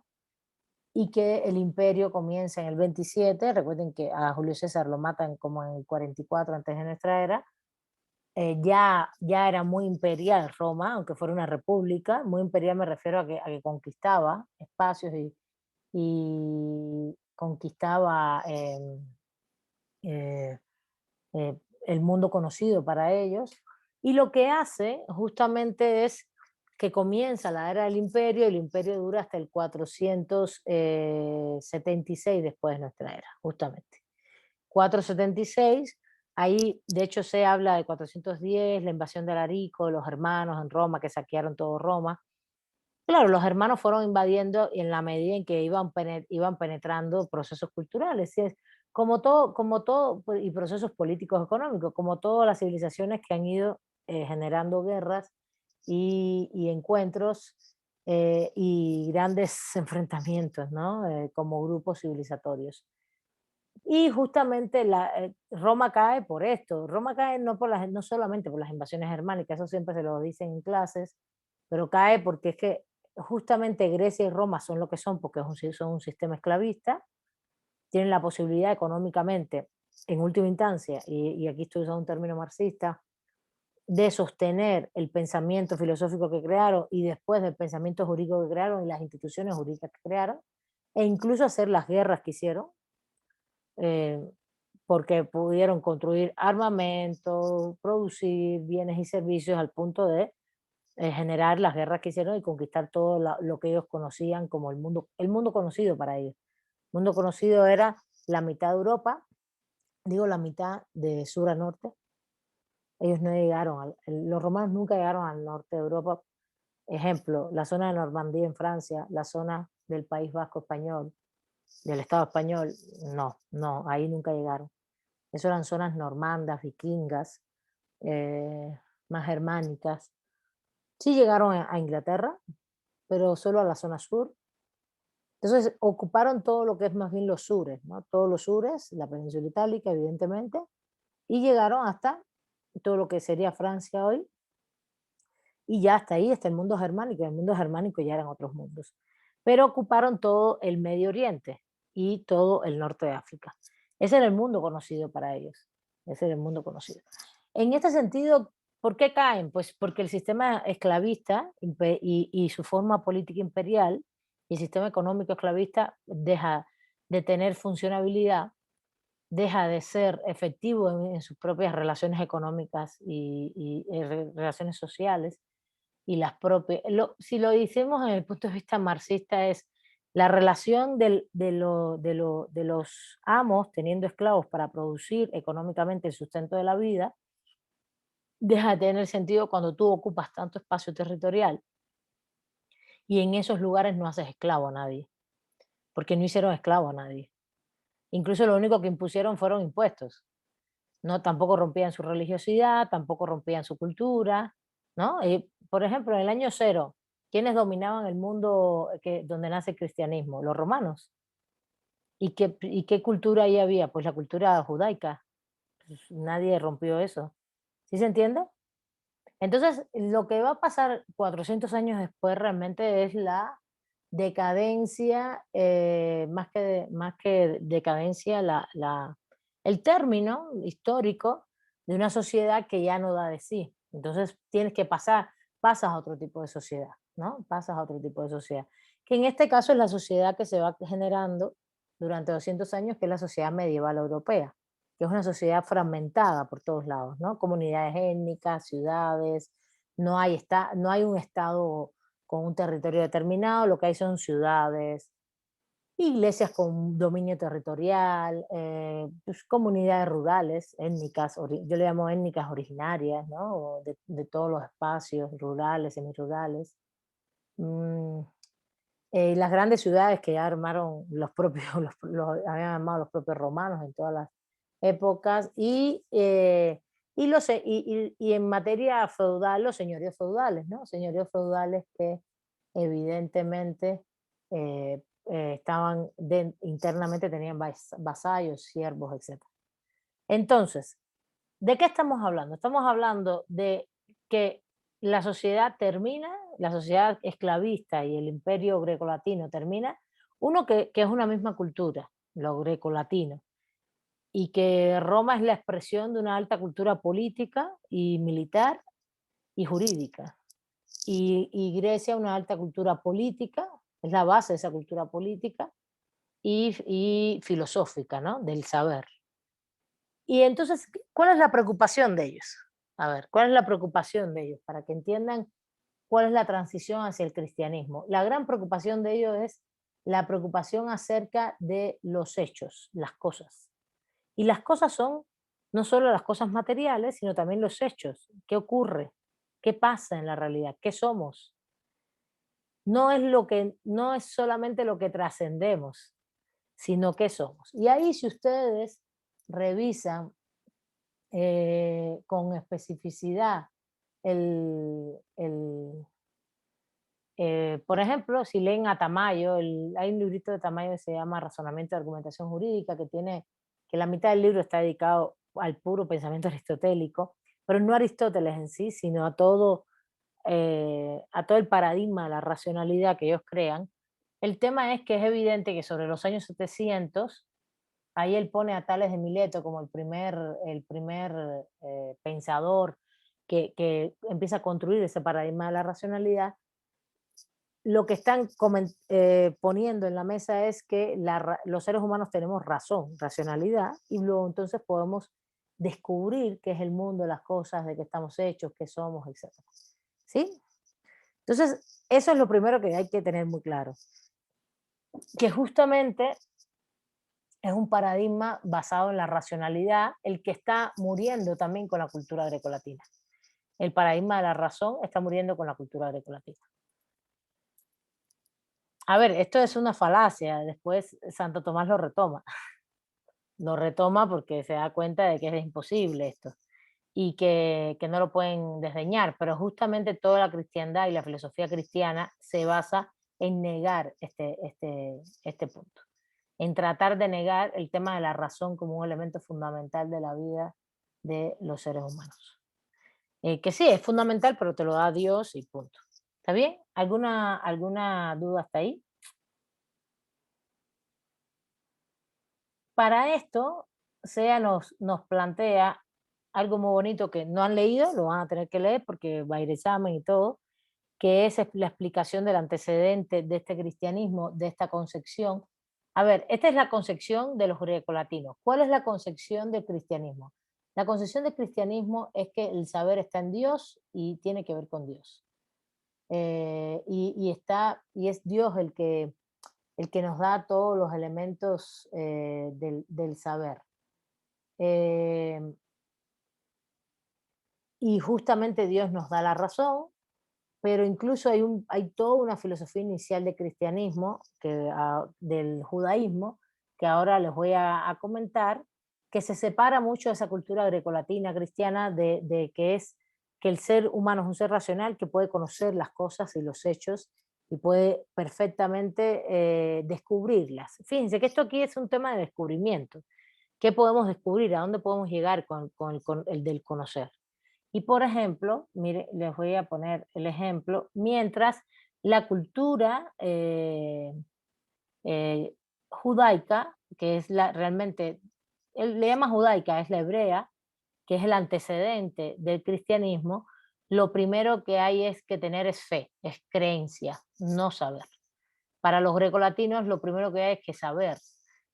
y que el imperio comienza en el 27. Recuerden que a Julio César lo matan como en el 44 antes de nuestra era. Ya era muy imperial Roma, aunque fuera una república. Muy imperial me refiero a que conquistaba espacios y conquistaba eh, el mundo conocido para ellos. Y lo que hace justamente es que comienza la era del imperio, y el imperio dura hasta el 476 después de nuestra era, justamente. 476, ahí de hecho se habla de 410, la invasión de Alarico, los hermanos en Roma que saquearon todo Roma. Claro, los hermanos fueron invadiendo en la medida en que iban penetrando procesos culturales, ¿sí? Como todo, pues, y procesos políticos económicos, como todas las civilizaciones que han ido generando guerras y encuentros y grandes enfrentamientos, ¿no? Como grupos civilizatorios. Y justamente Roma cae por esto. Roma cae no solamente por las invasiones germánicas, eso siempre se lo dicen en clases, pero cae porque es que justamente Grecia y Roma son lo que son porque son un sistema esclavista, tienen la posibilidad económicamente, en última instancia, y aquí estoy usando un término marxista, de sostener el pensamiento filosófico que crearon y después del pensamiento jurídico que crearon y las instituciones jurídicas que crearon, e incluso hacer las guerras que hicieron, eh, porque pudieron construir armamento, producir bienes y servicios al punto de generar las guerras que hicieron y conquistar todo lo que ellos conocían como el mundo conocido para ellos. El mundo conocido era la mitad de Europa, digo la mitad de sur a norte. Ellos no llegaron, los romanos nunca llegaron al norte de Europa. Ejemplo, la zona de Normandía en Francia, la zona del País Vasco español, del Estado español, no, ahí nunca llegaron. Eso eran zonas normandas, vikingas, más germánicas. Sí llegaron a Inglaterra, pero solo a la zona sur. Entonces ocuparon todo lo que es más bien los sures, ¿no? Todos los sures, la península itálica, evidentemente, y llegaron hasta todo lo que sería Francia hoy, y ya hasta ahí está el mundo germánico. El mundo germánico ya eran otros mundos. Pero ocuparon todo el Medio Oriente y todo el norte de África. Ese era el mundo conocido para ellos. Ese era el mundo conocido. En este sentido, ¿por qué caen? Pues porque el sistema esclavista y su forma política imperial y el sistema económico esclavista deja de tener funcionabilidad, deja de ser efectivo en sus propias relaciones económicas y relaciones sociales, y las propias, si lo decimos en el punto de vista marxista, es la relación de los amos teniendo esclavos para producir económicamente el sustento de la vida, deja de tener sentido cuando tú ocupas tanto espacio territorial y en esos lugares no haces esclavo a nadie, porque no hicieron esclavo a nadie. Incluso lo único que impusieron fueron impuestos. No, tampoco rompían su religiosidad, tampoco rompían su cultura, ¿no? Por ejemplo, en el año cero, ¿quiénes dominaban el mundo donde nace el cristianismo? Los romanos. ¿Y qué cultura ahí había? Pues la cultura judaica. Pues nadie rompió eso. ¿Sí se entiende? Entonces, lo que va a pasar 400 años después realmente es la decadencia, más que decadencia, el término histórico de una sociedad que ya no da de sí. Entonces tienes que pasas a otro tipo de sociedad, ¿no? Pasas a otro tipo de sociedad. Que en este caso es la sociedad que se va generando durante 200 años, que es la sociedad medieval europea, que es una sociedad fragmentada por todos lados, ¿no? Comunidades étnicas, ciudades, no hay un estado con un territorio determinado, lo que hay son ciudades, iglesias con dominio territorial, pues, comunidades rurales, étnicas, yo le llamo étnicas originarias, ¿no? De todos los espacios rurales, semirurales. Mm, las grandes ciudades que ya armaron los propios, habían armado los propios romanos en todas las épocas, y en materia feudal, los señoríos feudales, ¿no? Señoríos feudales que evidentemente internamente tenían vasallos, siervos, etc. Entonces, ¿de qué estamos hablando? Estamos hablando de que la sociedad termina, la sociedad esclavista y el imperio grecolatino termina, uno que es una misma cultura, lo grecolatino, y que Roma es la expresión de una alta cultura política y militar y jurídica, y Grecia una alta cultura política, es la base de esa cultura política y filosófica, ¿no? Del saber. Y entonces, ¿cuál es la preocupación de ellos? A ver, ¿cuál es la preocupación de ellos? Para que entiendan cuál es la transición hacia el cristianismo. La gran preocupación de ellos es la preocupación acerca de los hechos, las cosas. Y las cosas son no solo las cosas materiales, sino también los hechos. ¿Qué ocurre? ¿Qué pasa en la realidad? ¿Qué somos? No es solamente lo que trascendemos, sino qué somos. Y ahí si ustedes revisan con especificidad por ejemplo, si leen a Tamayo, hay un librito de Tamayo que se llama Razonamiento de Argumentación Jurídica, que la mitad del libro está dedicado al puro pensamiento aristotélico, pero no a Aristóteles en sí, sino a todo el paradigma de la racionalidad que ellos crean. El tema es que es evidente que sobre los años 700, ahí él pone a Tales de Mileto como el primer pensador que empieza a construir ese paradigma de la racionalidad. Lo que están poniendo en la mesa es que los seres humanos tenemos razón, racionalidad, y luego entonces podemos descubrir qué es el mundo, las cosas, de qué estamos hechos, qué somos, etc. ¿Sí? Entonces, eso es lo primero que hay que tener muy claro. Que justamente es un paradigma basado en la racionalidad, el que está muriendo también con la cultura grecolatina. El paradigma de la razón está muriendo con la cultura grecolatina. A ver, esto es una falacia, después Santo Tomás lo retoma. Lo retoma porque se da cuenta de que es imposible esto y que no lo pueden desdeñar, pero justamente toda la cristiandad y la filosofía cristiana se basa en negar este punto, en tratar de negar el tema de la razón como un elemento fundamental de la vida de los seres humanos. Que sí, es fundamental, pero te lo da Dios y punto. ¿Está bien? ¿Alguna duda hasta ahí? Para esto, SEA nos plantea algo muy bonito que no han leído, lo van a tener que leer porque va a ir examen y todo, que es la explicación del antecedente de este cristianismo, de esta concepción. A ver, esta es la concepción de los grecolatinos. ¿Cuál es la concepción del cristianismo? La concepción del cristianismo es que el saber está en Dios y tiene que ver con Dios. Y es Dios el que nos da todos los elementos del saber. Y justamente Dios nos da la razón, pero incluso hay toda una filosofía inicial de cristianismo, del judaísmo, que ahora les voy a comentar, que se separa mucho de esa cultura grecolatina cristiana de que el ser humano es un ser racional que puede conocer las cosas y los hechos y puede perfectamente descubrirlas. Fíjense que esto aquí es un tema de descubrimiento. ¿Qué podemos descubrir? ¿A dónde podemos llegar con el del conocer? Y por ejemplo, mire, les voy a poner el ejemplo, mientras la cultura judaica, que es realmente, él le llama judaica, es la hebrea, que es el antecedente del cristianismo, lo primero que hay es que tener es fe, es creencia, no saber. Para los grecolatinos lo primero que hay es que saber,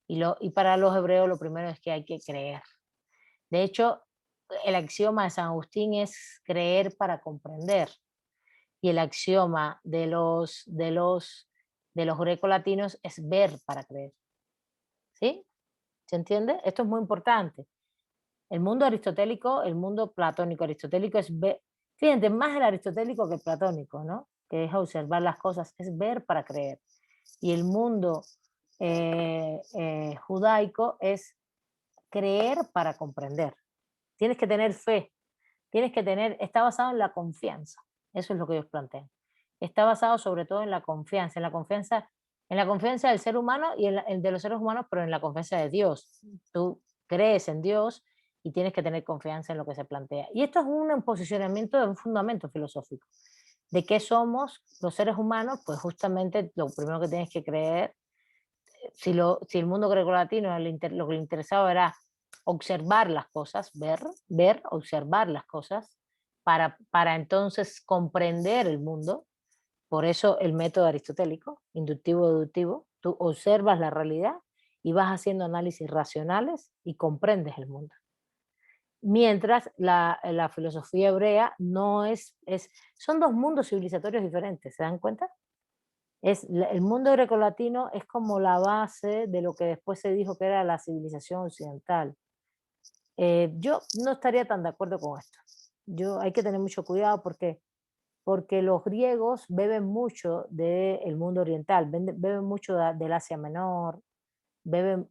y para los hebreos lo primero es que hay que creer. De hecho, el axioma de San Agustín es creer para comprender, y el axioma de los grecolatinos es ver para creer. ¿Sí? ¿Se entiende? Esto es muy importante. El mundo aristotélico, el mundo platónico aristotélico es ver, fíjense, más el aristotélico que el platónico, ¿no? Que es observar las cosas, es ver para creer. Y el mundo judaico es creer para comprender. Tienes que tener fe, está basado en la confianza. Eso es lo que ellos plantean. Está basado sobre todo en la confianza, en la confianza del ser humano y de los seres humanos, pero en la confianza de Dios. Tú crees en Dios y tienes que tener confianza en lo que se plantea. Y esto es un posicionamiento de un fundamento filosófico. ¿De qué somos los seres humanos? Pues justamente lo primero que tienes que creer, si el mundo grecolatino lo que le interesaba era observar las cosas, observar las cosas, para entonces comprender el mundo. Por eso el método aristotélico, inductivo-deductivo, tú observas la realidad y vas haciendo análisis racionales y comprendes el mundo. mientras la filosofía hebrea no son dos mundos civilizatorios diferentes, ¿se dan cuenta? El mundo grecolatino es como la base de lo que después se dijo que era la civilización occidental. Yo no estaría tan de acuerdo con esto. Hay que tener mucho cuidado porque los griegos beben mucho del mundo oriental, beben mucho del Asia Menor,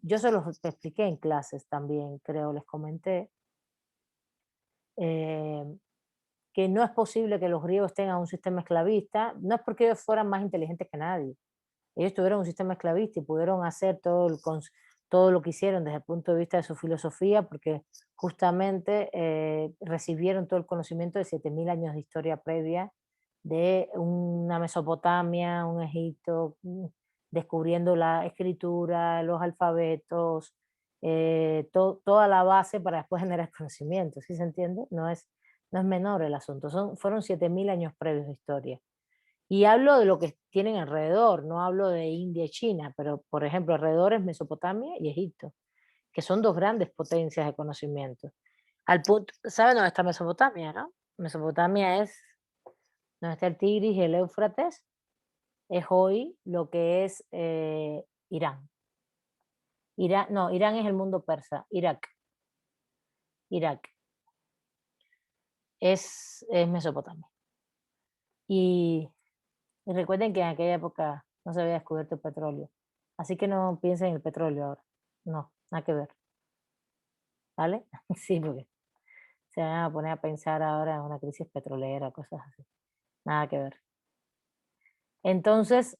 yo se los expliqué en clases también, creo, les comenté, eh, que no es posible que los griegos tengan un sistema esclavista, no es porque ellos fueran más inteligentes que nadie. Ellos tuvieron un sistema esclavista y pudieron hacer todo lo que hicieron desde el punto de vista de su filosofía, porque justamente recibieron todo el conocimiento de 7.000 años de historia previa de una Mesopotamia, un Egipto, descubriendo la escritura, los alfabetos, toda la base para después generar conocimiento, ¿sí se entiende? No es menor el asunto, fueron 7.000 años previos de historia. Y hablo de lo que tienen alrededor, no hablo de India y China, pero por ejemplo alrededor es Mesopotamia y Egipto, que son dos grandes potencias de conocimiento. Al punto, ¿saben dónde está Mesopotamia, no? Mesopotamia es donde está el Tigris y el Éufrates, es hoy lo que es Irán. Irán es el mundo persa, Irak es Mesopotamia. Y recuerden que en aquella época no se había descubierto el petróleo. Así que no piensen en el petróleo ahora. No, nada que ver. ¿Vale? Sí, porque se van a poner a pensar ahora en una crisis petrolera, cosas así. Nada que ver. Entonces,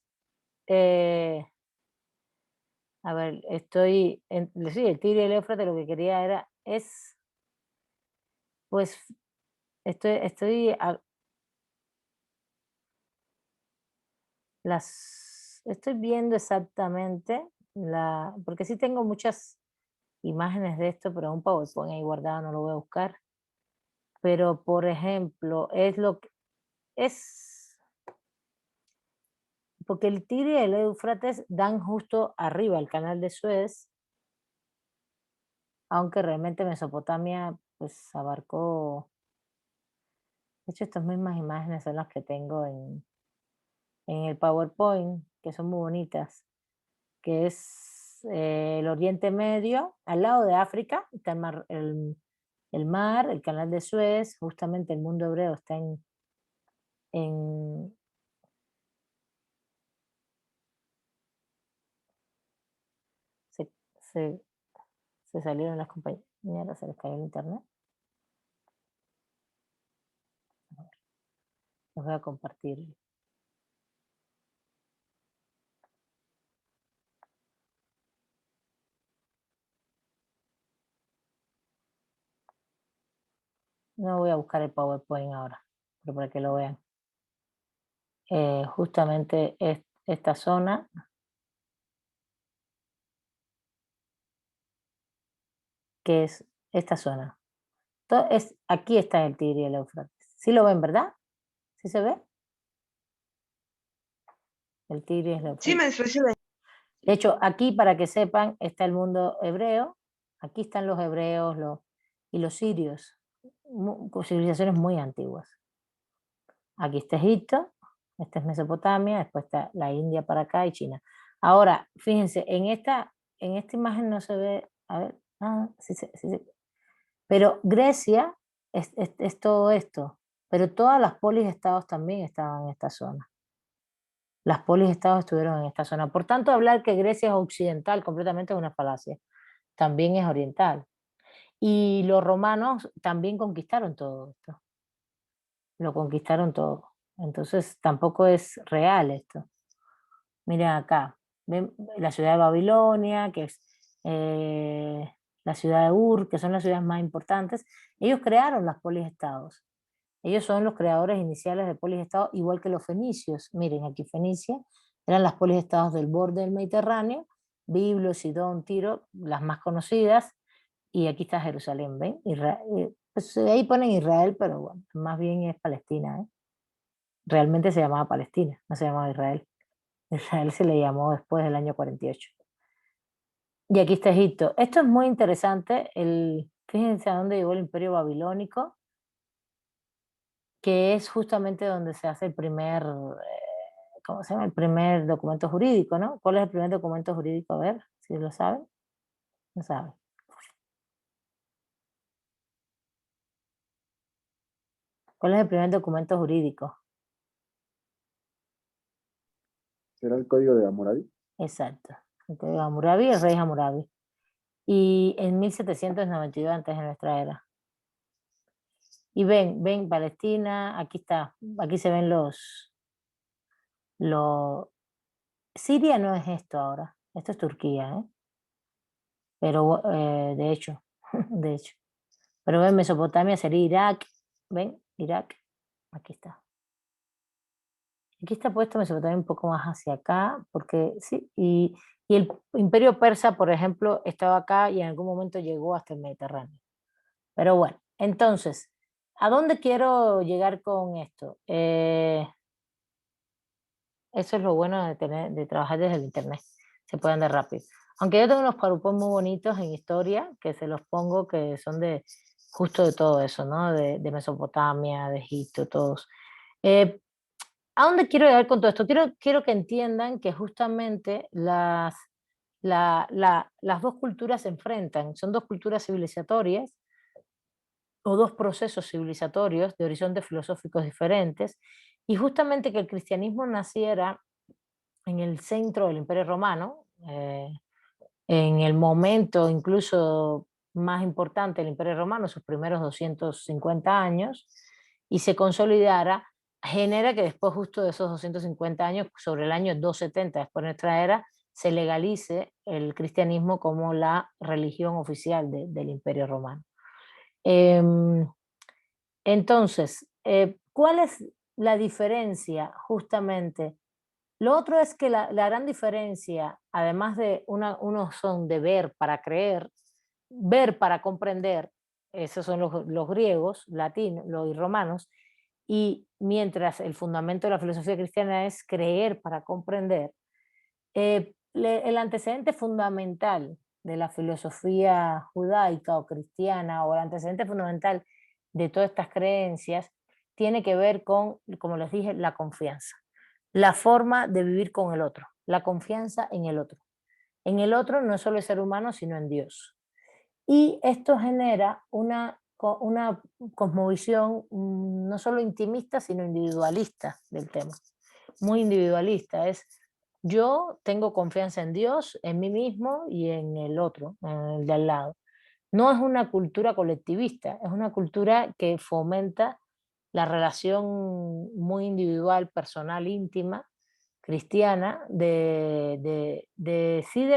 a ver, sí, el Tigre y el Éufrates lo que quería pues, estoy viendo exactamente porque sí tengo muchas imágenes de esto, pero un PowerPoint ahí guardado, no lo voy a buscar. Pero, por ejemplo, es porque el Tigre y el Éufrates dan justo arriba el canal de Suez, aunque realmente Mesopotamia pues abarcó, de hecho estas mismas imágenes son las que tengo en el PowerPoint, que son muy bonitas, que es el Oriente Medio, al lado de África, está el mar, el canal de Suez, justamente el mundo hebreo está en se, se, se salieron las compañeras, se les cayó el internet. Les voy a compartir. No voy a buscar el PowerPoint ahora, pero para que lo vean. Justamente esta zona que es esta zona. Aquí está el Tigre y el Éufrates. ¿Sí lo ven, verdad? ¿Sí se ve? El Tigre y el Éufrates. Sí, maestra, sí, maestra. De hecho, aquí, para que sepan, está el mundo hebreo. Aquí están los hebreos y los sirios, civilizaciones muy antiguas. Aquí está Egipto, esta es Mesopotamia, después está la India para acá y China. Ahora, fíjense, en esta imagen no se ve, a ver, sí, pero Grecia es todo esto, pero todas las polis-estados también estaban en esta zona. Las polis-estados estuvieron en esta zona. Por tanto, hablar que Grecia es occidental completamente es una falacia. También es oriental. Y los romanos también conquistaron todo esto. Lo conquistaron todo. Entonces, tampoco es real esto. Miren acá, ven la ciudad de Babilonia, que es la ciudad de Ur, que son las ciudades más importantes. Ellos crearon las polis-estados. Ellos son los creadores iniciales de polis-estados, igual que los fenicios. Miren, aquí Fenicia eran las polis-estados del borde del Mediterráneo, Biblos, Sidón, Tiro, las más conocidas, y aquí está Jerusalén, ¿ven? Pues ahí ponen Israel, pero bueno, más bien es Palestina, ¿eh? Realmente se llamaba Palestina, no se llamaba Israel. Israel se le llamó después del año 48. Y aquí está Egipto. Esto es muy interesante, Fíjense a dónde llegó el Imperio Babilónico, que es justamente donde se hace el primer, ¿cómo se llama? El primer documento jurídico, ¿no? ¿Cuál es el primer documento jurídico? A ver, si lo saben. No saben. ¿Cuál es el primer documento jurídico? ¿Será el código de Hammurabi? Exacto. El Código de Hammurabi, el rey Hammurabi. Y en 1792 antes de nuestra era. Y ven, Palestina, aquí está, aquí se ven los... Siria no es esto ahora, esto es Turquía, ¿eh? Pero de hecho, de hecho. Pero ven, Mesopotamia sería Irak, ven, Irak, aquí está. Aquí está puesto Mesopotamia un poco más hacia acá, porque sí, y el imperio persa, por ejemplo, estaba acá y en algún momento llegó hasta el Mediterráneo. Pero bueno, entonces, ¿a dónde quiero llegar con esto? Eso es lo bueno de de trabajar desde el internet. Se puede andar rápido. Aunque yo tengo unos PowerPoint muy bonitos en historia, que se los pongo, que son de justo de todo eso, ¿no? De Mesopotamia, de Egipto, todos. Eh, ¿A dónde quiero llegar con todo esto? Quiero que entiendan que justamente las dos culturas se enfrentan. Son dos culturas civilizatorias o dos procesos civilizatorios de horizontes filosóficos diferentes. Y justamente que el cristianismo naciera en el centro del Imperio Romano, en el momento incluso más importante del Imperio Romano, sus primeros 250 años, y se consolidara, genera que después justo de esos 250 años, sobre el año 270 después de nuestra era, se legalice el cristianismo como la religión oficial del Imperio Romano. Em, entonces, ¿cuál es la diferencia justamente? Lo otro es que la gran diferencia, además de unos son de ver para creer, ver para comprender, esos son los griegos, latinos y romanos, y mientras el fundamento de la filosofía cristiana es creer para comprender, el antecedente fundamental de la filosofía judaica o cristiana, o el antecedente fundamental de todas estas creencias, tiene que ver con, como les dije, la confianza, la forma de vivir con el otro, la confianza en el otro. En el otro no solo el ser humano, sino en Dios. Y esto genera una cosmovisión no solo intimista, sino individualista del tema. Muy individualista. Es yo tengo confianza en Dios, en mí mismo y en el otro, en el de al lado. No es una cultura colectivista, es una cultura que fomenta la relación muy individual, personal, íntima, cristiana, sí de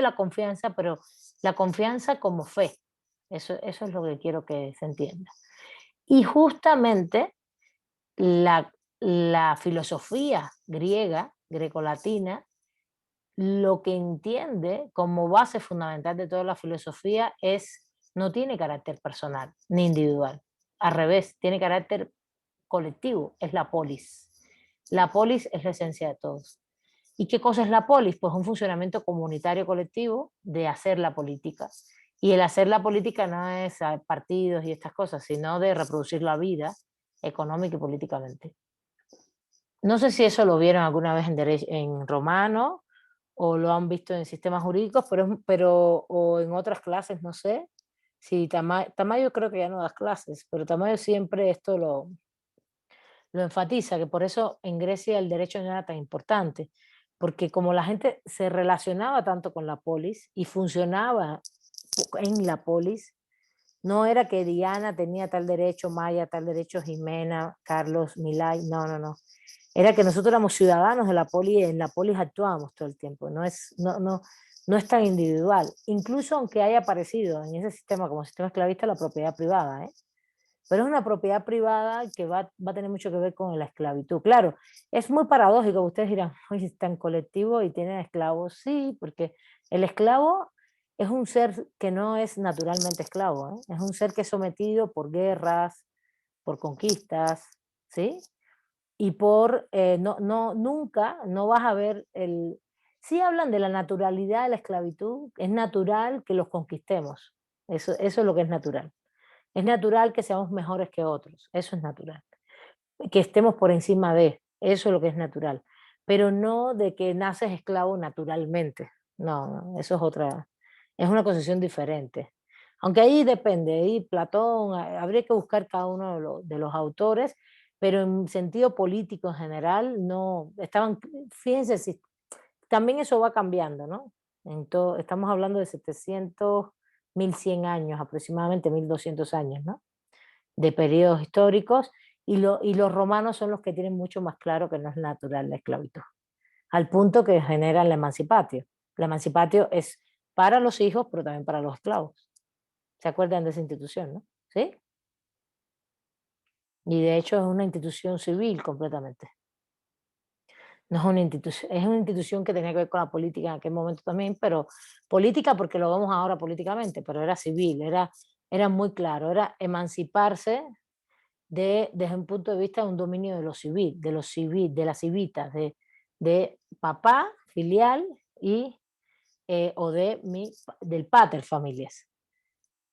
la confianza, pero la confianza como fe. Eso es lo que quiero que se entienda. Y justamente la, la filosofía griega, grecolatina, lo que entiende como base fundamental de toda la filosofía es, no tiene carácter personal ni individual. Al revés, tiene carácter colectivo, es la polis. La polis es la esencia de todos. ¿Y qué cosa es la polis? Pues un funcionamiento comunitario colectivo de hacer la política. Y el hacer la política no es partidos y estas cosas, sino de reproducir la vida económica y políticamente. No sé si eso lo vieron alguna vez en romano o lo han visto en sistemas jurídicos, pero o en otras clases, no sé. Sí, Tamayo creo que ya no das clases, pero Tamayo siempre esto lo enfatiza, que por eso en Grecia el derecho no era tan importante, porque como la gente se relacionaba tanto con la polis y funcionaba en la polis, no era que Diana tenía tal derecho, Maya tal derecho, Jimena, Carlos, Milay, no. Era que nosotros éramos ciudadanos de la polis y en la polis actuábamos todo el tiempo, no es tan individual, incluso aunque haya aparecido en ese sistema como sistema esclavista la propiedad privada, ¿eh? Pero es una propiedad privada que va a tener mucho que ver con la esclavitud. Claro, es muy paradójico, ustedes dirán, oye, es tan colectivo y tienen esclavos. Sí, porque el esclavo es un ser que no es naturalmente esclavo, ¿eh? Es un ser que es sometido por guerras, por conquistas, ¿sí? Y nunca, no vas a ver el... Sí hablan de la naturalidad de la esclavitud, es natural que los conquistemos, eso es lo que es natural. Es natural que seamos mejores que otros, eso es natural. Que estemos por encima de, eso es lo que es natural. Pero no de que naces esclavo naturalmente. No, no, eso es otra, es una concepción diferente. Aunque ahí depende, ahí Platón, habría que buscar cada uno de los autores, pero en sentido político en general, no, estaban, fíjense, si, también eso va cambiando, ¿no? Estamos hablando de 700, 1100 años, aproximadamente 1200 años, ¿no? De periodos históricos, y los romanos son los que tienen mucho más claro que no es natural la esclavitud, al punto que generan la emancipatio. La emancipatio es para los hijos, pero también para los esclavos. ¿Se acuerdan de esa institución, no? ¿Sí? Y de hecho es una institución civil completamente. No es una institución, es una institución que tenía que ver con la política en aquel momento también, pero política porque lo vemos ahora políticamente, pero era civil, era muy claro, era emanciparse desde un punto de vista de un dominio de lo civil, de las civitas, de papá, filial, y, o del pater familias.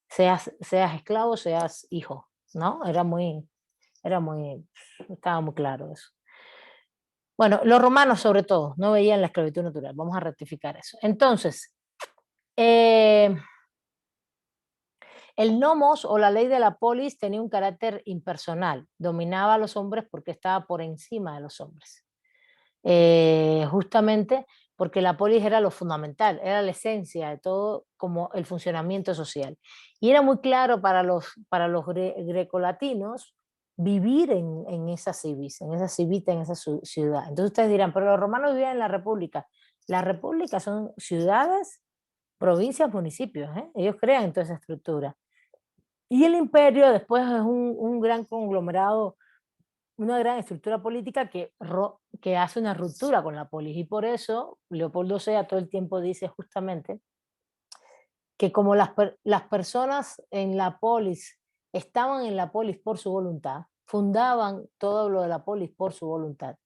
Seas esclavo, seas hijo, ¿no? Estaba muy claro eso. Bueno, los romanos sobre todo no veían la esclavitud natural, vamos a rectificar eso. Entonces, eh, el nomos o la ley de la polis tenía un carácter impersonal, dominaba a los hombres porque estaba por encima de los hombres. Justamente porque la polis era lo fundamental, era la esencia de todo como el funcionamiento social. Y era muy claro para los grecolatinos vivir en esa civis, en esa civita, en esa ciudad. Entonces ustedes dirán, pero los romanos vivían en la república. Las repúblicas son ciudades, provincias, municipios, ¿eh? Ellos crean toda esa estructura. Y el imperio después es un gran conglomerado, una gran estructura política que hace una ruptura con la polis. Y por eso Leopoldo Sea todo el tiempo dice justamente que como las personas en la polis estaban en la polis por su voluntad, fundaban todo lo de la polis por su voluntad.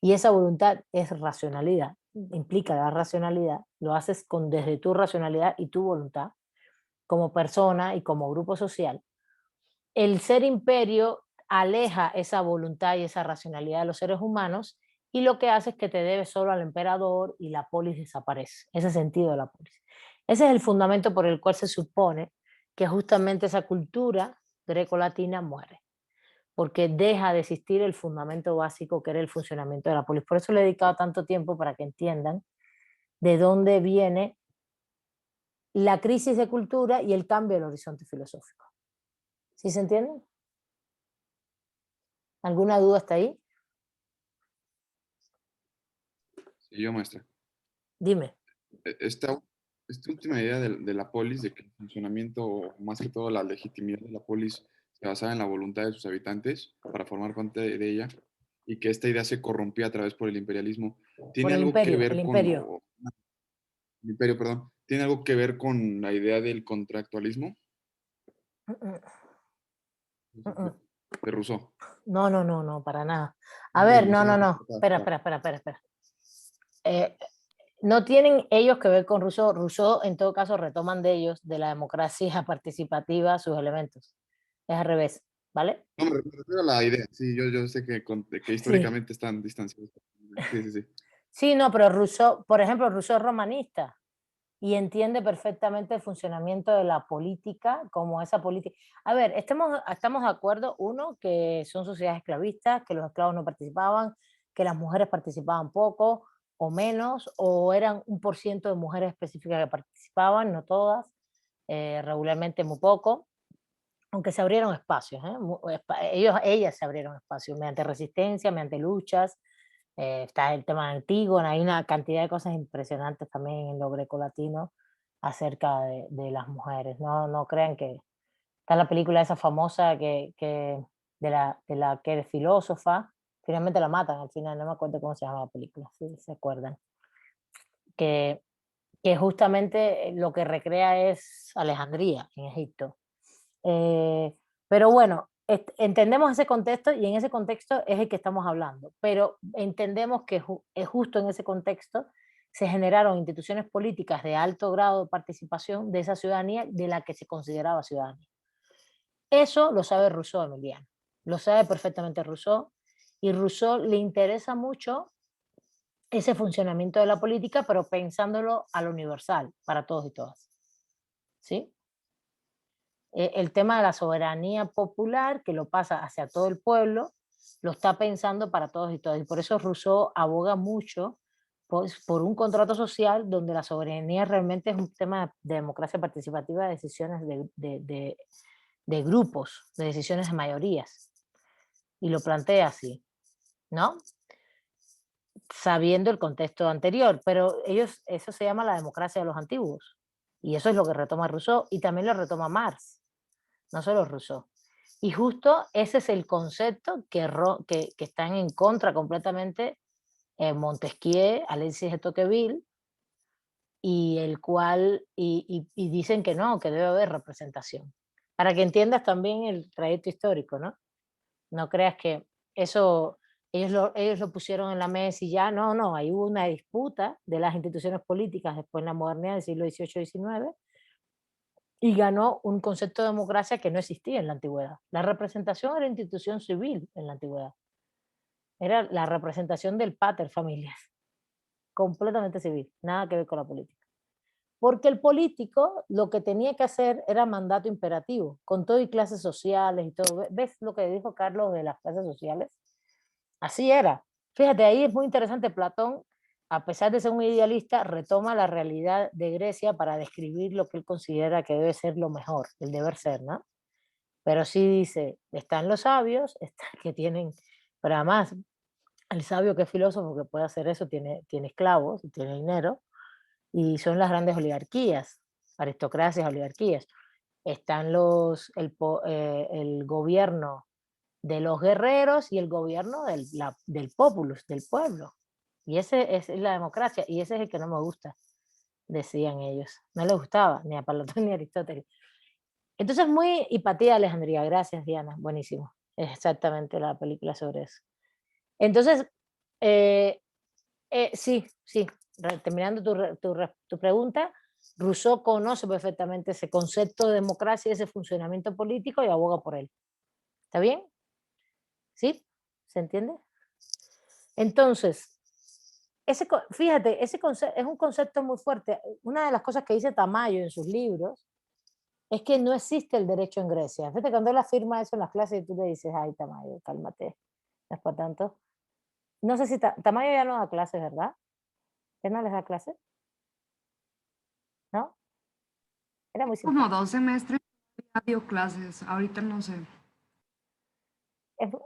Y esa voluntad es racionalidad, implica la racionalidad, lo haces desde tu racionalidad y tu voluntad como persona y como grupo social. El ser imperio aleja esa voluntad y esa racionalidad de los seres humanos y lo que hace es que te debes solo al emperador y la polis desaparece, ese sentido de la polis. Ese es el fundamento por el cual se supone que justamente esa cultura grecolatina muere, porque deja de existir el fundamento básico que era el funcionamiento de la polis. Por eso le he dedicado tanto tiempo para que entiendan de dónde viene la crisis de cultura y el cambio del horizonte filosófico. ¿Sí se entiende? ¿Alguna duda hasta ahí? Sí, yo, maestra. Dime. Esta última idea de la polis, de que el funcionamiento, o más que todo la legitimidad de la polis, se basaba en la voluntad de sus habitantes para formar parte de ella, y que esta idea se corrompía a través por el imperialismo, Por ¿tiene el algo que imperio, el ver con, imperio. el imperio, perdón, tiene algo que ver con la idea del contractualismo de Rousseau? No, no, no, no, para nada. A Algo de ver, no, Rousseau no, no se no. trata. Espera. Eh, no tienen ellos que ver con Rousseau. Rousseau, en todo caso, retoman de ellos, de la democracia participativa, sus elementos. Es al revés, ¿vale? No, me refiero a la idea, sí, yo sé que, que Sí. históricamente están distanciados. Sí, sí, sí. Sí, no, pero Rousseau, por ejemplo, Rousseau es romanista y entiende perfectamente el funcionamiento de la política como esa política. A ver, estamos de acuerdo, uno, que son sociedades esclavistas, que los esclavos no participaban, que las mujeres participaban poco o menos, o eran 1% de mujeres específicas que participaban, no todas, regularmente muy poco, aunque se abrieron espacios, ¿eh? Ellas se abrieron espacios mediante resistencia, mediante luchas. Está el tema de Antígona, hay una cantidad de cosas impresionantes también en lo grecolatino acerca de las mujeres. No, no crean que está la película esa famosa de la que es filósofa, finalmente la matan al final, no me acuerdo cómo se llama la película, si se acuerdan, que, que justamente lo que recrea es Alejandría en Egipto. Eh, pero bueno, entendemos ese contexto y en ese contexto es el que estamos hablando, pero entendemos que es justo en ese contexto se generaron instituciones políticas de alto grado de participación de esa ciudadanía de la que se consideraba ciudadanía. Eso lo sabe Rousseau, Emiliano. Lo sabe perfectamente Rousseau. Y Rousseau le interesa mucho ese funcionamiento de la política, pero pensándolo a lo universal, para todos y todas. ¿Sí? El tema de la soberanía popular, que lo pasa hacia todo el pueblo, lo está pensando para todos y todas. Y por eso Rousseau aboga mucho pues, por un contrato social donde la soberanía realmente es un tema de democracia participativa, de decisiones de grupos, de decisiones de mayorías. Y lo plantea así, ¿no? Sabiendo el contexto anterior, pero eso se llama la democracia de los antiguos. Y eso es lo que retoma Rousseau y también lo retoma Marx, no solo Rousseau. Y justo ese es el concepto que están en contra completamente Montesquieu, Alexis de Tocqueville, y el cual, y dicen que no, que debe haber representación. Para que entiendas también el trayecto histórico, ¿no? No creas que eso, ellos lo pusieron en la mesa y ya, no, no, ahí hubo una disputa de las instituciones políticas después en la modernidad del siglo XVIII-XIX y ganó un concepto de democracia que no existía en la antigüedad. La representación era institución civil en la antigüedad. Era la representación del pater familias, completamente civil, nada que ver con la política. Porque el político lo que tenía que hacer era mandato imperativo, con todo y clases sociales y todo. ¿Ves lo que dijo Carlos de las clases sociales? Así era. Fíjate, ahí es muy interesante. Platón, a pesar de ser un idealista, retoma la realidad de Grecia para describir lo que él considera que debe ser lo mejor, el deber ser, ¿no? Pero sí dice, están los sabios, están, que tienen, pero además, el sabio que es filósofo que puede hacer eso tiene esclavos, tiene dinero, y son las grandes oligarquías, aristocracias, oligarquías. Están el gobierno de los guerreros y el gobierno del populus, del pueblo. Y ese es la democracia, y ese es el que no me gusta, decían ellos. No les gustaba ni a Platón ni a Aristóteles. Entonces, muy hipatía, Alejandría. Gracias, Diana. Buenísimo. Es exactamente la película sobre eso. Entonces, eh, sí, sí. Terminando tu pregunta, Rousseau conoce perfectamente ese concepto de democracia, ese funcionamiento político y aboga por él. ¿Está bien? ¿Sí? ¿Se entiende? Entonces, fíjate, ese es un concepto muy fuerte. Una de las cosas que dice Tamayo en sus libros es que no existe el derecho en Grecia. Fíjate, cuando él afirma eso en las clases y tú le dices, ay, Tamayo, cálmate, no es para tanto. No sé si Tamayo ya no da clases, ¿verdad? ¿Él no les da clases? ¿No? Era muy Como simpático. 2 semestres ya dio clases, ahorita no sé.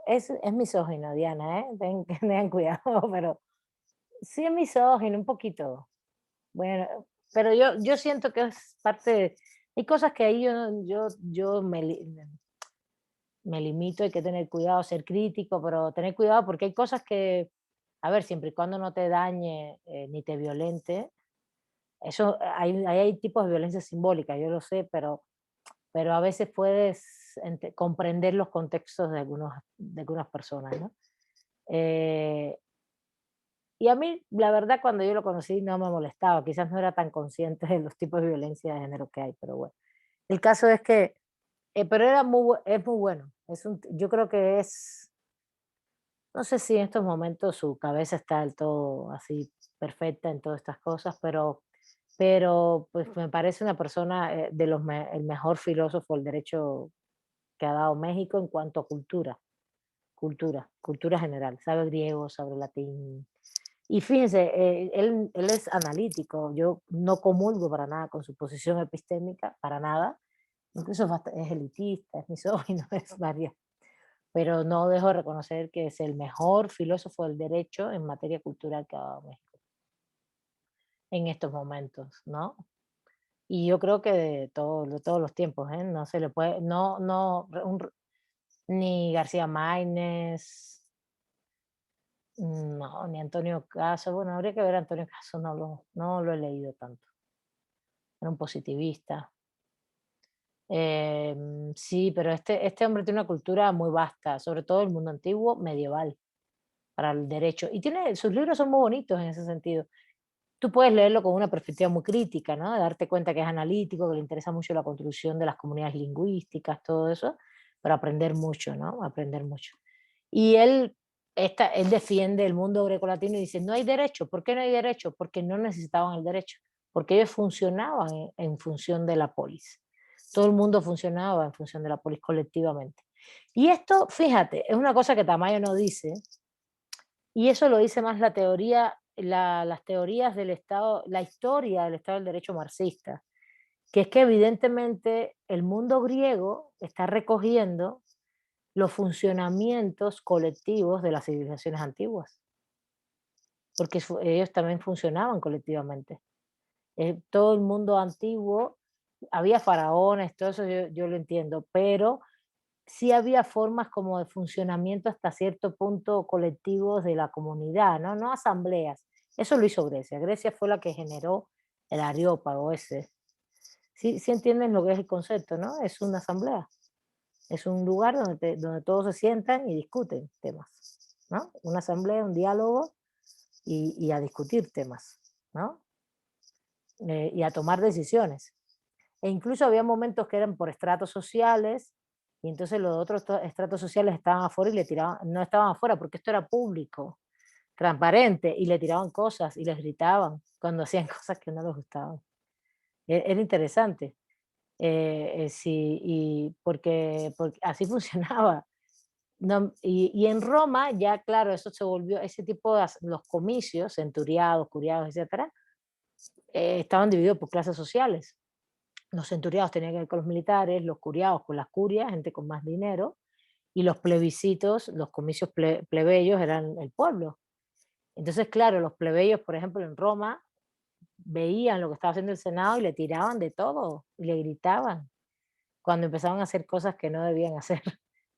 Es misógino, Diana, ¿eh? Tengan cuidado, pero sí es misógino, un poquito. Bueno, pero yo siento que es parte de... Hay cosas que ahí yo me limito, hay que tener cuidado, ser crítico, pero tener cuidado porque hay cosas que, a ver, siempre y cuando no te dañe ni te violente, eso, hay tipos de violencia simbólica, yo lo sé, pero a veces puedes comprender los contextos de algunas personas, ¿no? Eh, y a mí, la verdad, cuando yo lo conocí no me molestaba, quizás no era tan consciente de los tipos de violencia de género que hay, pero bueno. El caso es que, pero es muy bueno, yo creo que no sé si en estos momentos su cabeza está del todo así perfecta en todas estas cosas, pero pues me parece una persona el mejor filósofo del derecho que ha dado México en cuanto a cultura general. Sabe griego, sabe latín. Y fíjense, él es analítico, yo no comulgo para nada con su posición epistémica, para nada. Incluso es elitista, es misógino, es varias. Pero no dejo de reconocer que es el mejor filósofo del derecho en materia cultural que ha dado México en estos momentos, ¿no? Y yo creo que de todos los tiempos, ¿eh? No se le puede, ni García Maínez, no, ni Antonio Caso. Bueno, habría que ver a Antonio Caso, no lo he leído tanto. Era un positivista. Sí, pero este hombre tiene una cultura muy vasta, sobre todo el mundo antiguo, medieval, para el derecho. Y sus libros son muy bonitos en ese sentido. Tú puedes leerlo con una perspectiva muy crítica, ¿no? De darte cuenta que es analítico, que le interesa mucho la construcción de las comunidades lingüísticas, todo eso. pero aprender mucho, ¿no? Aprender mucho. Y él defiende el mundo grecolatino y dice, no hay derecho. ¿Por qué no hay derecho? Porque no necesitaban el derecho, porque ellos funcionaban en función de la polis. Todo el mundo funcionaba en función de la polis colectivamente. Y esto, fíjate, es una cosa que Tamayo no dice, y eso lo dice más la teoría, las teorías del Estado, la historia del Estado del Derecho marxista, que es que evidentemente el mundo griego está recogiendo los funcionamientos colectivos de las civilizaciones antiguas, porque ellos también funcionaban colectivamente. Todo el mundo antiguo, había faraones, todo eso yo lo entiendo, pero sí había formas como de funcionamiento hasta cierto punto colectivos de la comunidad, ¿no? No asambleas. Eso lo hizo Grecia. Grecia fue la que generó el Areópago ese. Sí, sí entienden lo que es el concepto, ¿no? Es una asamblea. Es un lugar donde todos se sientan y discuten temas, ¿no? Una asamblea, un diálogo y a discutir temas, ¿no? Y a tomar decisiones. E incluso había momentos que eran por estratos sociales y entonces los otros estratos sociales estaban afuera y le tiraban, no estaban afuera porque esto era público, transparente, y le tiraban cosas y les gritaban cuando hacían cosas que no les gustaban. Era interesante. Sí, y porque así funcionaba. No, y en Roma ya, claro, eso se volvió, ese tipo de, los comicios, centuriados, curiados, etcétera, estaban divididos por clases sociales. Los centuriados tenían que ver con los militares, los curiados con las curias, gente con más dinero, y los plebiscitos, los comicios plebeyos eran el pueblo. Entonces, claro, los plebeyos, por ejemplo, en Roma, veían lo que estaba haciendo el Senado y le tiraban de todo, y le gritaban cuando empezaban a hacer cosas que no debían hacer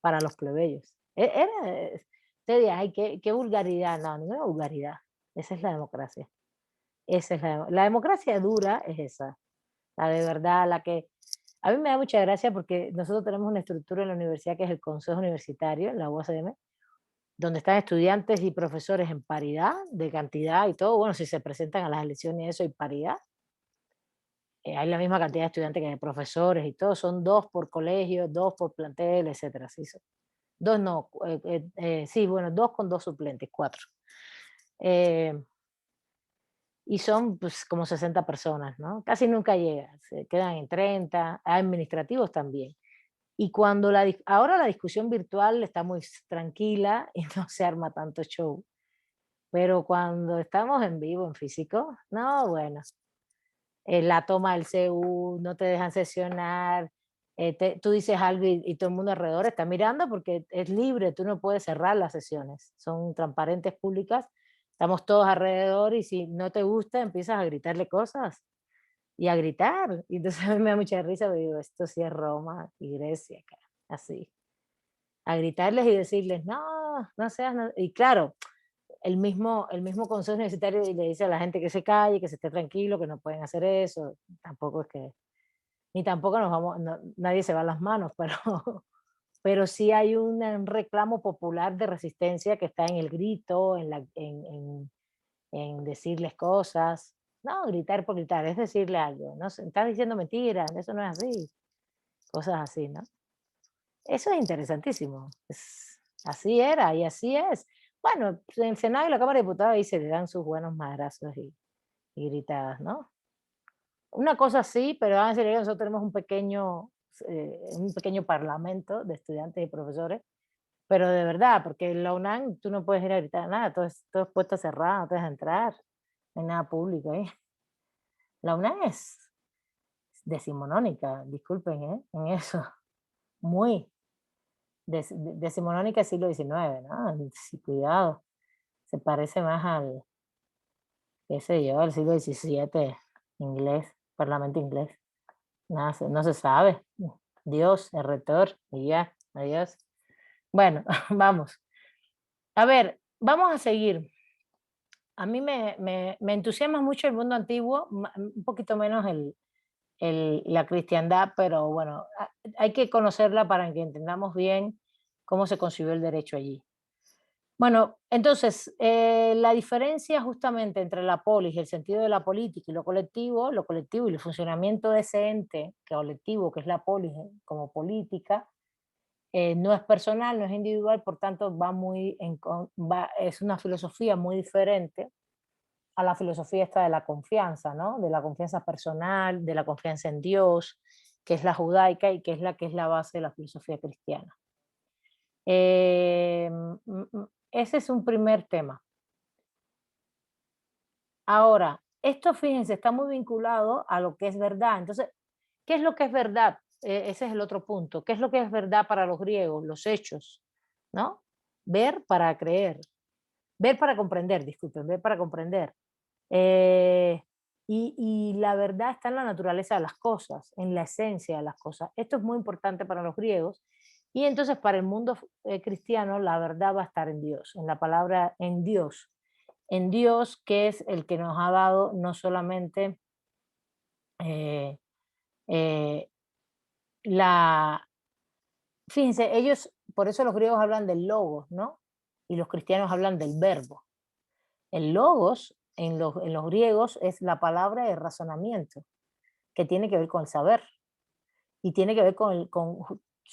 para los plebeyos. Usted dirá, ay, qué vulgaridad. No, ninguna vulgaridad. Esa es la democracia. Esa es la democracia dura, es esa. La de verdad, la que... A mí me da mucha gracia porque nosotros tenemos una estructura en la universidad que es el Consejo Universitario, en la UACM, donde están estudiantes y profesores en paridad, de cantidad y todo. Bueno, si se presentan a las elecciones, eso hay paridad. Hay la misma cantidad de estudiantes que de profesores y todo. Son 2 por colegio, 2 por plantel, etcétera. Sí, 2 no, sí, bueno, 2 con 2 suplentes, 4. Y son pues como 60 personas, ¿no? Casi nunca llegan, se quedan en 30, administrativos también. Y cuando ahora la discusión virtual está muy tranquila y no se arma tanto show, pero cuando estamos en vivo, en físico, no, bueno, la toma del CU, no te dejan sesionar, tú dices algo y todo el mundo alrededor está mirando porque es libre, tú no puedes cerrar las sesiones, son transparentes, públicas, estamos todos alrededor y si no te gusta empiezas a gritarle cosas y a gritar. Y entonces a mí me da mucha risa, porque digo, esto sí es Roma y Grecia, acá, así. A gritarles y decirles, no, no seas... Y claro, el mismo consejo universitario le dice a la gente que se calle, que se esté tranquilo, que no pueden hacer eso. Tampoco es que... Ni tampoco nos vamos... nadie se va las manos, pero sí hay un reclamo popular de resistencia que está en el grito, en decirles cosas. No, gritar por gritar, es decirle algo. No, estás diciendo mentiras, eso no es así. Cosas así, ¿no? Eso es interesantísimo. Así era y así es. Bueno, en el Senado y la Cámara de Diputados ahí se le dan sus buenos madrazos y gritadas, ¿no? Una cosa sí, pero vamos a decir, nosotros tenemos un pequeño parlamento de estudiantes y profesores, pero de verdad, porque en la UNAM tú no puedes ir a gritar nada, todo es puerta cerrada, no te dejas entrar, no hay nada público ahí. La UNAM es decimonónica, disculpen, en eso, muy decimonónica siglo XIX, ¿no? Sí, cuidado, se parece más al, qué sé yo, al siglo XVII inglés, parlamento inglés. Nada, no se sabe. Dios, el rector, y ya, adiós. Bueno, vamos. A ver, vamos a seguir. A mí me entusiasma mucho el mundo antiguo, un poquito menos la cristiandad, pero bueno, hay que conocerla para que entendamos bien cómo se concibió el derecho allí. Bueno, entonces, la diferencia justamente entre la polis, el sentido de la política y lo colectivo y el funcionamiento de ese ente colectivo que es la polis como política, no es personal, no es individual, por tanto es una filosofía muy diferente a la filosofía esta de la confianza, ¿no? De la confianza personal, de la confianza en Dios, que es la judaica y que es la base de la filosofía cristiana. Ese es un primer tema. Ahora, esto, fíjense, está muy vinculado a lo que es verdad. Entonces, ¿qué es lo que es verdad? Ese es el otro punto. ¿Qué es lo que es verdad para los griegos? Los hechos, ¿no? Ver para creer. Ver para comprender, disculpen, ver para comprender. Y la verdad está en la naturaleza de las cosas, en la esencia de las cosas. Esto es muy importante para los griegos. Y entonces para el mundo cristiano la verdad va a estar en Dios, en la palabra en Dios que es el que nos ha dado no solamente eh, eh, la... Fíjense, ellos, por eso los griegos hablan del logos, ¿no? Y los cristianos hablan del verbo. El logos en los griegos es la palabra de razonamiento, que tiene que ver con el saber y tiene que ver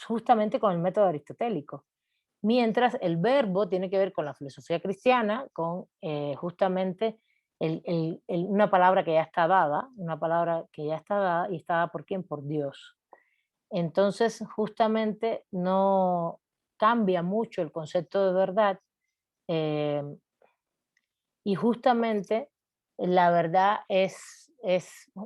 justamente con el método aristotélico. Mientras el verbo tiene que ver con la filosofía cristiana, con justamente una palabra que ya está dada, una palabra que ya está dada y está dada por quién, por Dios. Entonces, justamente no cambia mucho el concepto de verdad eh, y justamente la verdad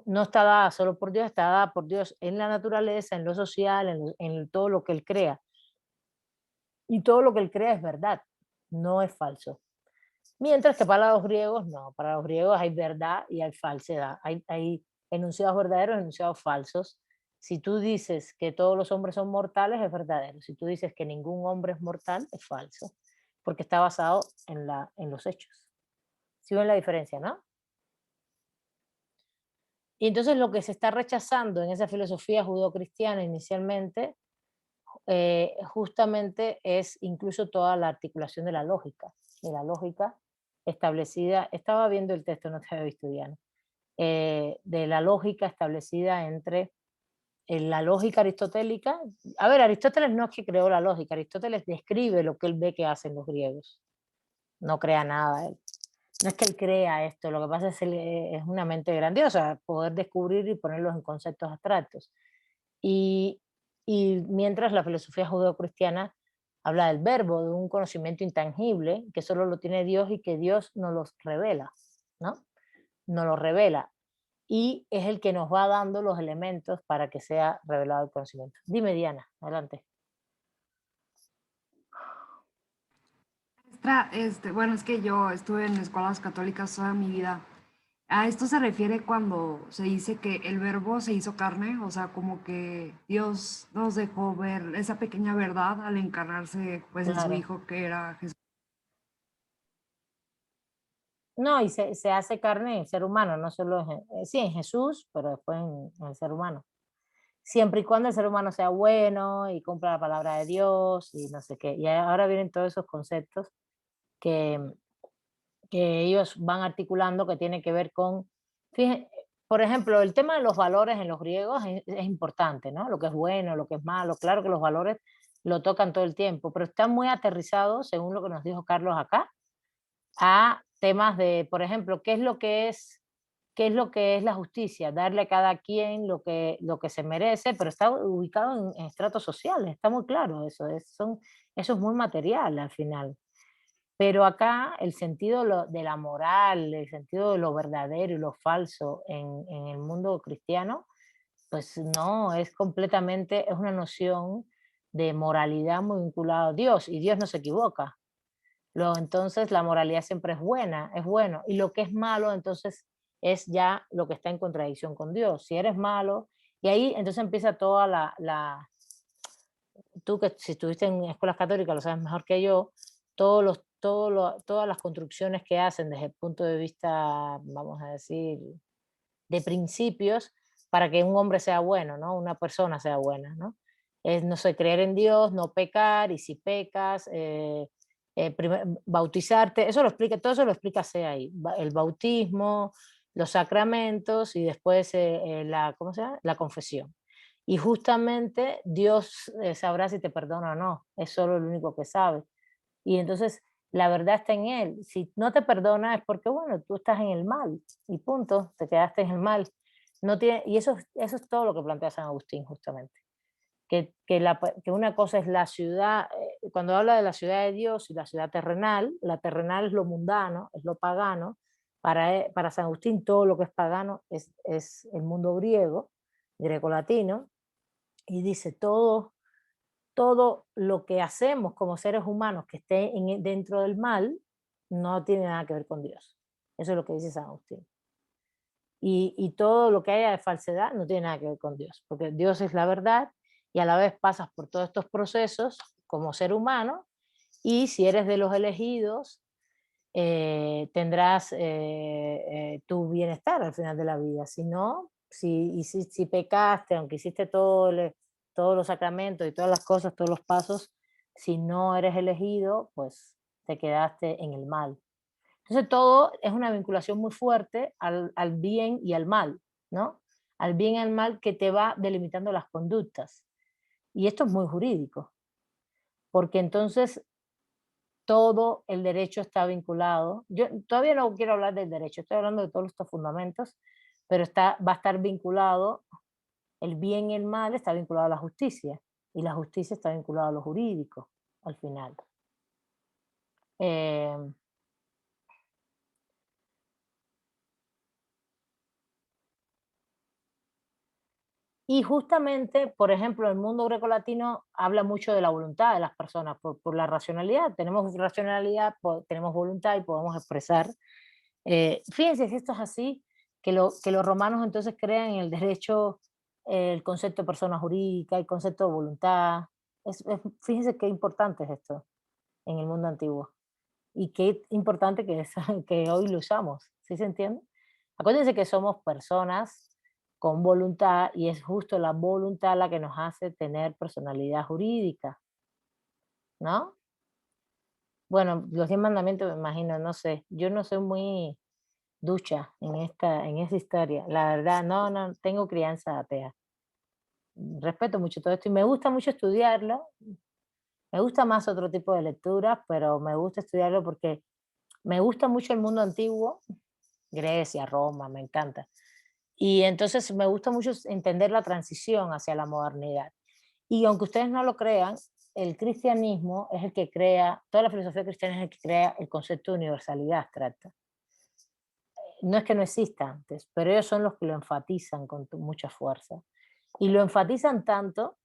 no está dada solo por Dios, está dada por Dios en la naturaleza, en lo social, en todo lo que Él crea. Y todo lo que Él crea es verdad, no es falso. Mientras que para los griegos no, para los griegos hay verdad y hay falsedad, hay enunciados verdaderos y enunciados falsos. Si tú dices que todos los hombres son mortales, es verdadero. Si tú dices que ningún hombre es mortal, es falso, porque está basado en los hechos. ¿Sí ven la diferencia, no? Y entonces lo que se está rechazando en esa filosofía judeocristiana inicialmente, justamente es incluso toda la articulación de la lógica establecida, estaba viendo el texto, no te había visto, Diana, de la lógica establecida entre la lógica aristotélica. A ver, Aristóteles no es que creó la lógica, Aristóteles describe lo que él ve que hacen los griegos, no crea nada él. No es que él crea esto, lo que pasa es que es una mente grandiosa, poder descubrir y ponerlos en conceptos abstractos. Y, y mientras la filosofía judeocristiana habla del verbo, de un conocimiento intangible, que solo lo tiene Dios y que Dios nos los revela, ¿no? Nos lo revela. Y es el que nos va dando los elementos para que sea revelado el conocimiento. Dime, Diana, adelante. Maestra, bueno, es que yo estuve en escuelas católicas toda mi vida. A esto se refiere cuando se dice que el verbo se hizo carne, o sea, como que Dios nos dejó ver esa pequeña verdad al encarnarse pues en su Claro. hijo que era Jesús. No, y se hace carne en ser humano, no solo sí, en Jesús, pero después en el ser humano. Siempre y cuando el ser humano sea bueno y cumpla la palabra de Dios y no sé qué. Y ahora vienen todos esos conceptos que, que ellos van articulando que tiene que ver con, por ejemplo, el tema de los valores en los griegos es importante, ¿no? Lo que es bueno, lo que es malo, claro que los valores lo tocan todo el tiempo, pero están muy aterrizados, según lo que nos dijo Carlos acá, a temas de, por ejemplo, qué es lo que es la justicia, darle a cada quien lo que se merece, pero está ubicado en estratos sociales, está muy claro eso, eso es muy material al final. Pero acá el sentido de la moral, el sentido de lo verdadero y lo falso en el mundo cristiano, pues no, es completamente, es una noción de moralidad muy vinculada a Dios, y Dios no se equivoca. Entonces la moralidad siempre es buena, es bueno, y lo que es malo entonces es ya lo que está en contradicción con Dios. Si eres malo, y ahí entonces empieza toda tú que si estuviste en escuelas católicas lo sabes mejor que yo, todas las construcciones que hacen desde el punto de vista, vamos a decir, de principios para que un hombre sea bueno, ¿no? Una persona sea buena, ¿no? Es, no sé, creer en Dios, no pecar, y si pecas, bautizarte, eso lo explica, todo eso lo explica ahí, el bautismo, los sacramentos y después ¿cómo se llama? La confesión. Y justamente Dios sabrá si te perdona o no, es solo el único que sabe. Y entonces la verdad está en Él. Si no te perdona es porque, bueno, tú estás en el mal y punto, te quedaste en el mal. No tiene, y eso es todo lo que plantea San Agustín justamente. Que una cosa es la ciudad, cuando habla de la ciudad de Dios y la ciudad terrenal, la terrenal es lo mundano, es lo pagano. Para San Agustín todo lo que es pagano es el mundo griego, grecolatino, y dice todo lo que hacemos como seres humanos que esté dentro del mal no tiene nada que ver con Dios. Eso es lo que dice San Agustín. Y todo lo que haya de falsedad no tiene nada que ver con Dios, porque Dios es la verdad y a la vez pasas por todos estos procesos como ser humano y si eres de los elegidos, tendrás tu bienestar al final de la vida. Si no, si pecaste, aunque hiciste todos los sacramentos y todas las cosas, todos los pasos, si no eres elegido, pues te quedaste en el mal. Entonces todo es una vinculación muy fuerte al bien y al mal, ¿no? Al bien y al mal que te va delimitando las conductas. Y esto es muy jurídico, porque entonces todo el derecho está vinculado. Yo todavía no quiero hablar del derecho, estoy hablando de todos estos fundamentos, pero va a estar vinculado, el bien y el mal está vinculado a la justicia, y la justicia está vinculada a lo jurídico, al final. Eh, y justamente, por ejemplo, el mundo grecolatino habla mucho de la voluntad de las personas, por la racionalidad. Tenemos racionalidad, tenemos voluntad y podemos expresar. Fíjense si esto es así, que los romanos entonces crean en el derecho el concepto de persona jurídica, el concepto de voluntad. Fíjense qué importante es esto en el mundo antiguo y qué importante que es que hoy lo usamos, ¿sí se entiende? Acuérdense que somos personas con voluntad y es justo la voluntad la que nos hace tener personalidad jurídica, ¿no? Bueno, los 10 mandamientos me imagino, no sé, yo no soy muy ducha en esa historia. La verdad, no, tengo crianza atea. Respeto mucho todo esto y me gusta mucho estudiarlo. Me gusta más otro tipo de lecturas, pero me gusta estudiarlo porque me gusta mucho el mundo antiguo, Grecia, Roma, me encanta. Y entonces me gusta mucho entender la transición hacia la modernidad. Y aunque ustedes no lo crean, el cristianismo es el que crea, toda la filosofía cristiana es el que crea el concepto de universalidad abstracta. No es que no exista antes, pero ellos son los que lo enfatizan con mucha fuerza. Y lo enfatizan tanto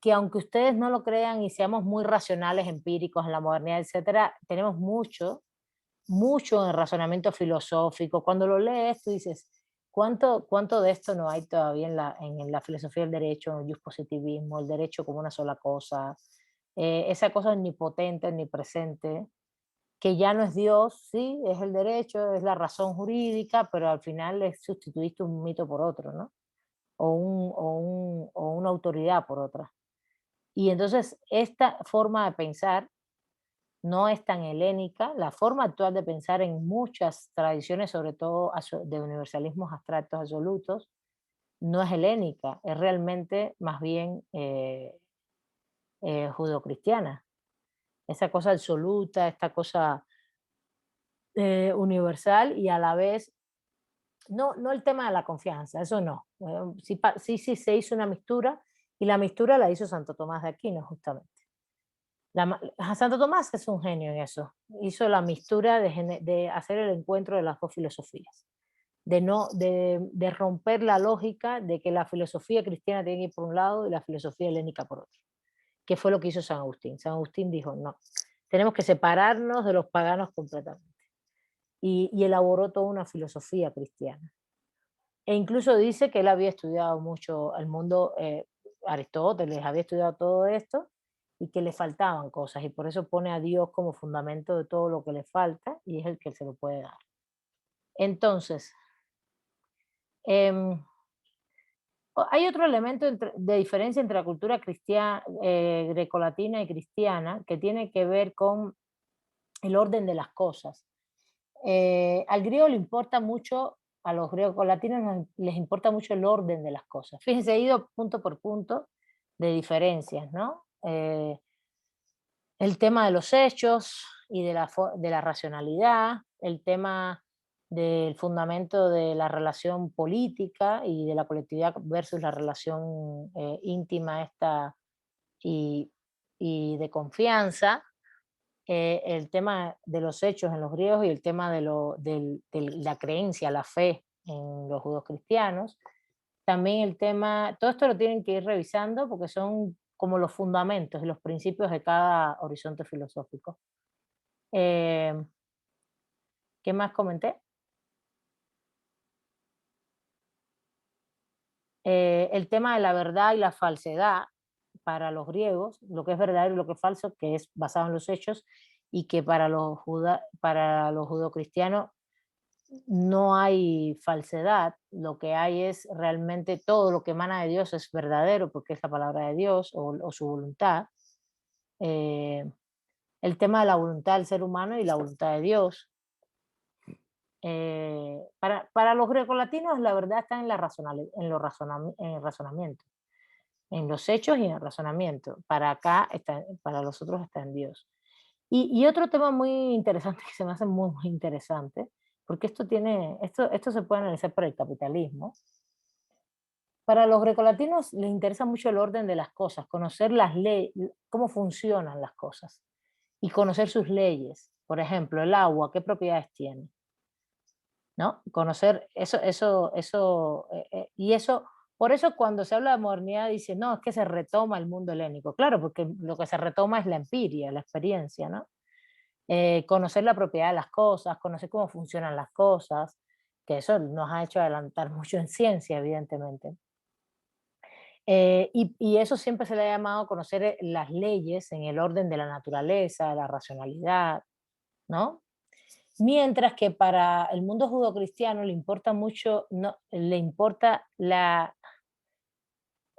que aunque ustedes no lo crean y seamos muy racionales, empíricos en la modernidad, etcétera, tenemos mucho en el razonamiento filosófico. Cuando lo lees, tú dices, ¿cuánto de esto no hay todavía en la filosofía del derecho, en el positivismo, el derecho como una sola cosa, esa cosa omnipotente, omnipresente, que ya no es Dios, sí, es el derecho, es la razón jurídica, pero al final le sustituiste un mito por otro, ¿no? O una autoridad por otra. Y entonces esta forma de pensar no es tan helénica, la forma actual de pensar en muchas tradiciones, sobre todo de universalismos abstractos absolutos, no es helénica, es realmente más bien judeocristiana. Esa cosa absoluta, esta cosa universal y a la vez, no el tema de la confianza, eso no. Sí se hizo una mistura y la mistura la hizo Santo Tomás de Aquino justamente. Santo Tomás es un genio en eso. Hizo la mistura de hacer el encuentro de las dos filosofías. De romper la lógica de que la filosofía cristiana tiene que ir por un lado y la filosofía helénica por otro. Que fue lo que hizo San Agustín. San Agustín dijo, no, tenemos que separarnos de los paganos completamente. Y elaboró toda una filosofía cristiana. E incluso dice que él había estudiado mucho el mundo, Aristóteles había estudiado todo esto y que le faltaban cosas y por eso pone a Dios como fundamento de todo lo que le falta y es el que se lo puede dar. Entonces, em, hay otro elemento de diferencia entre la cultura cristiana, grecolatina y cristiana que tiene que ver con el orden de las cosas. Al griego le importa mucho a los griegos latinos les importa mucho el orden de las cosas. Fíjense, he ido punto por punto de diferencias, ¿no? El tema de los hechos y de la racionalidad, el tema del fundamento de la relación política y de la colectividad versus la relación íntima esta y, y de confianza, el tema de los hechos en los griegos y el tema de la creencia, la fe en los judíos cristianos. También el tema, todo esto lo tienen que ir revisando porque son como los fundamentos y los principios de cada horizonte filosófico. ¿Qué más comenté? El tema de la verdad y la falsedad para los griegos, lo que es verdadero y lo que es falso, que es basado en los hechos, y que para para los judeocristianos no hay falsedad, lo que hay es realmente todo lo que emana de Dios es verdadero, porque es la palabra de Dios o su voluntad. El tema de la voluntad del ser humano y la voluntad de Dios. Para los grecolatinos la verdad está en, en el razonamiento, en los hechos y en el razonamiento. Para acá, para los otros está en Dios. Y otro tema muy interesante que se me hace muy, muy interesante, porque esto se puede analizar por el capitalismo. Para los grecolatinos les interesa mucho el orden de las cosas, conocer las leyes, cómo funcionan las cosas y conocer sus leyes. Por ejemplo, el agua, ¿qué propiedades tiene? ¿No? Conocer y eso, por eso cuando se habla de modernidad dice, no, es que se retoma el mundo helénico. Claro, porque lo que se retoma es la empiria, la experiencia, ¿no? Conocer la propiedad de las cosas, conocer cómo funcionan las cosas, que eso nos ha hecho adelantar mucho en ciencia, evidentemente. Y eso siempre se le ha llamado conocer las leyes en el orden de la naturaleza, la racionalidad, ¿no? Mientras que para el mundo judeocristiano le importa mucho, no, le importa a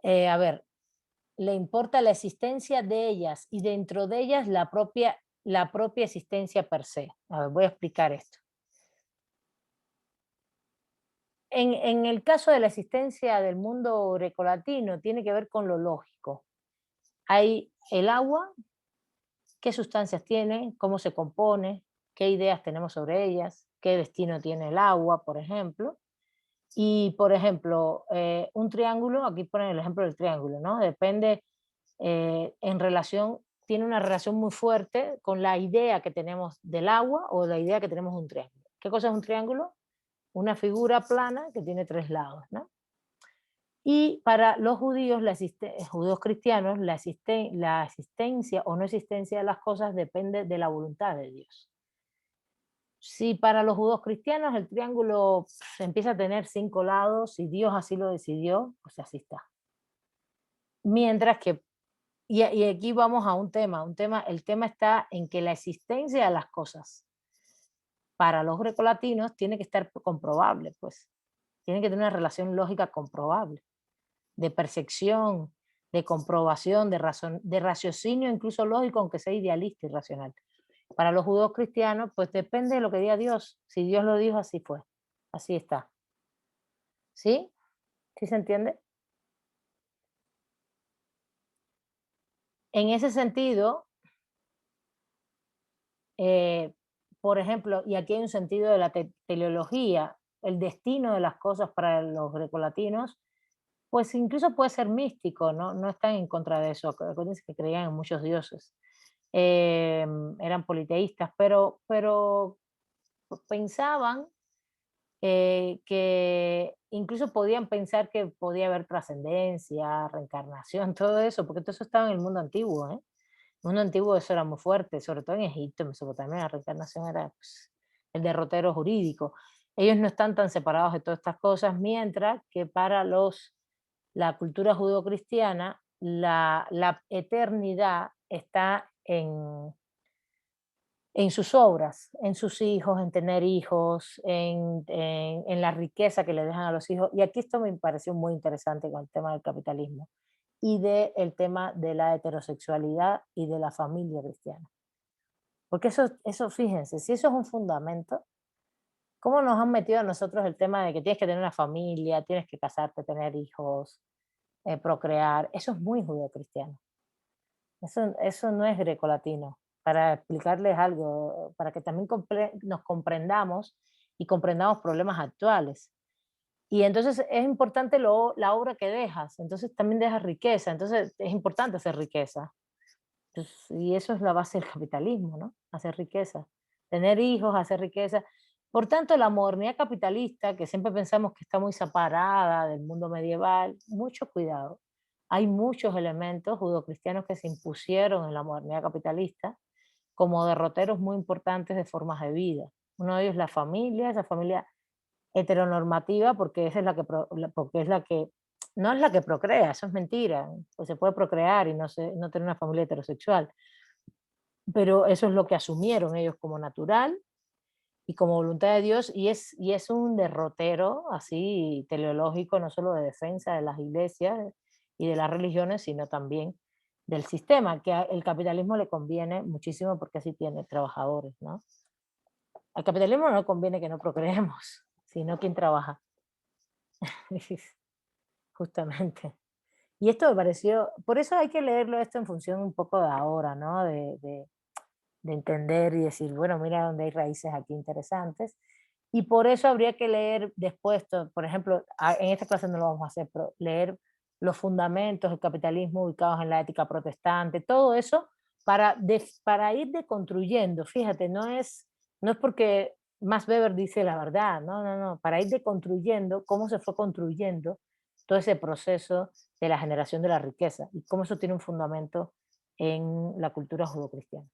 ver, le importa la existencia de ellas y dentro de ellas la propia existencia per se. A ver, voy a explicar esto. En el caso de la existencia del mundo grecolatino, tiene que ver con lo lógico. Hay el agua, qué sustancias tiene, cómo se compone, qué ideas tenemos sobre ellas, qué destino tiene el agua, por ejemplo. Y, por ejemplo, un triángulo, aquí ponen el ejemplo del triángulo, ¿no? Depende, tiene una relación muy fuerte con la idea que tenemos del agua o la idea que tenemos de un triángulo. ¿Qué cosa es un triángulo? Una figura plana que tiene tres lados, ¿no? Y para los judíos, judíos cristianos, la existencia o no existencia de las cosas depende de la voluntad de Dios. Si para los judíos cristianos el triángulo empieza a tener 5 lados y Dios así lo decidió, pues así está. Mientras que, y aquí vamos a el tema está en que la existencia de las cosas para los grecolatinos tiene que estar comprobable, pues. Tiene que tener una relación lógica comprobable, de percepción, de comprobación, de raciocinio incluso lógico, aunque sea idealista y racional. Para los judíos cristianos, pues depende de lo que diga Dios. Si Dios lo dijo, así fue. Así está. ¿Sí? ¿Sí se entiende? En ese sentido, por ejemplo, y aquí hay un sentido de la teleología, el destino de las cosas para los grecolatinos, pues incluso puede ser místico, ¿no? No están en contra de eso. Acuérdense que creían en muchos dioses. Eran politeístas, pero pensaban que incluso podían pensar que podía haber trascendencia, reencarnación, todo eso, porque todo eso estaba en el mundo antiguo, ¿eh? El mundo antiguo eso era muy fuerte, sobre todo en Egipto, en Mesopotamia, la reencarnación era pues, el derrotero jurídico. Ellos no están tan separados de todas estas cosas, mientras que para la cultura judeocristiana la eternidad está en sus obras, en sus hijos, en tener hijos, en la riqueza que le dejan a los hijos. Y aquí esto me pareció muy interesante con el tema del capitalismo y del tema de la heterosexualidad y de la familia cristiana. Porque eso, fíjense, si eso es un fundamento, ¿Cómo nos han metido a nosotros el tema de que tienes que tener una familia, tienes que casarte, tener hijos, procrear? Eso es muy judeocristiano. Eso no es grecolatino. Para explicarles algo, para que también nos comprendamos y comprendamos problemas actuales. Y entonces es importante la obra que dejas, entonces también dejas riqueza, entonces es importante hacer riqueza. Y eso es la base del capitalismo, ¿no? Hacer riqueza. Tener hijos, hacer riqueza. Por tanto, la modernidad capitalista, que siempre pensamos que está muy separada del mundo medieval, mucho cuidado. Hay muchos elementos judocristianos que se impusieron en la modernidad capitalista como derroteros muy importantes de formas de vida. Uno de ellos es la familia, esa familia heteronormativa, porque esa es porque es la que no es la que procrea, eso es mentira, pues se puede procrear y no tener una familia heterosexual, pero eso es lo que asumieron ellos como natural y como voluntad de Dios, y es un derrotero así teleológico, no solo de defensa de las iglesias y de las religiones, sino también del sistema, que el capitalismo le conviene muchísimo porque así tiene trabajadores, ¿no? Al capitalismo no le conviene que no procreemos, sino quien trabaja. Justamente. Y esto me pareció, por eso hay que leerlo esto en función un poco de ahora, ¿no? De entender y decir, bueno, mira dónde hay raíces aquí interesantes. Y por eso habría que leer después, por ejemplo, en esta clase no lo vamos a hacer, pero leer los fundamentos del capitalismo ubicados en la ética protestante, todo eso para ir deconstruyendo. Fíjate, no es porque Max Weber dice la verdad, no, para ir deconstruyendo cómo se fue construyendo todo ese proceso de la generación de la riqueza y cómo eso tiene un fundamento en la cultura judeocristiana.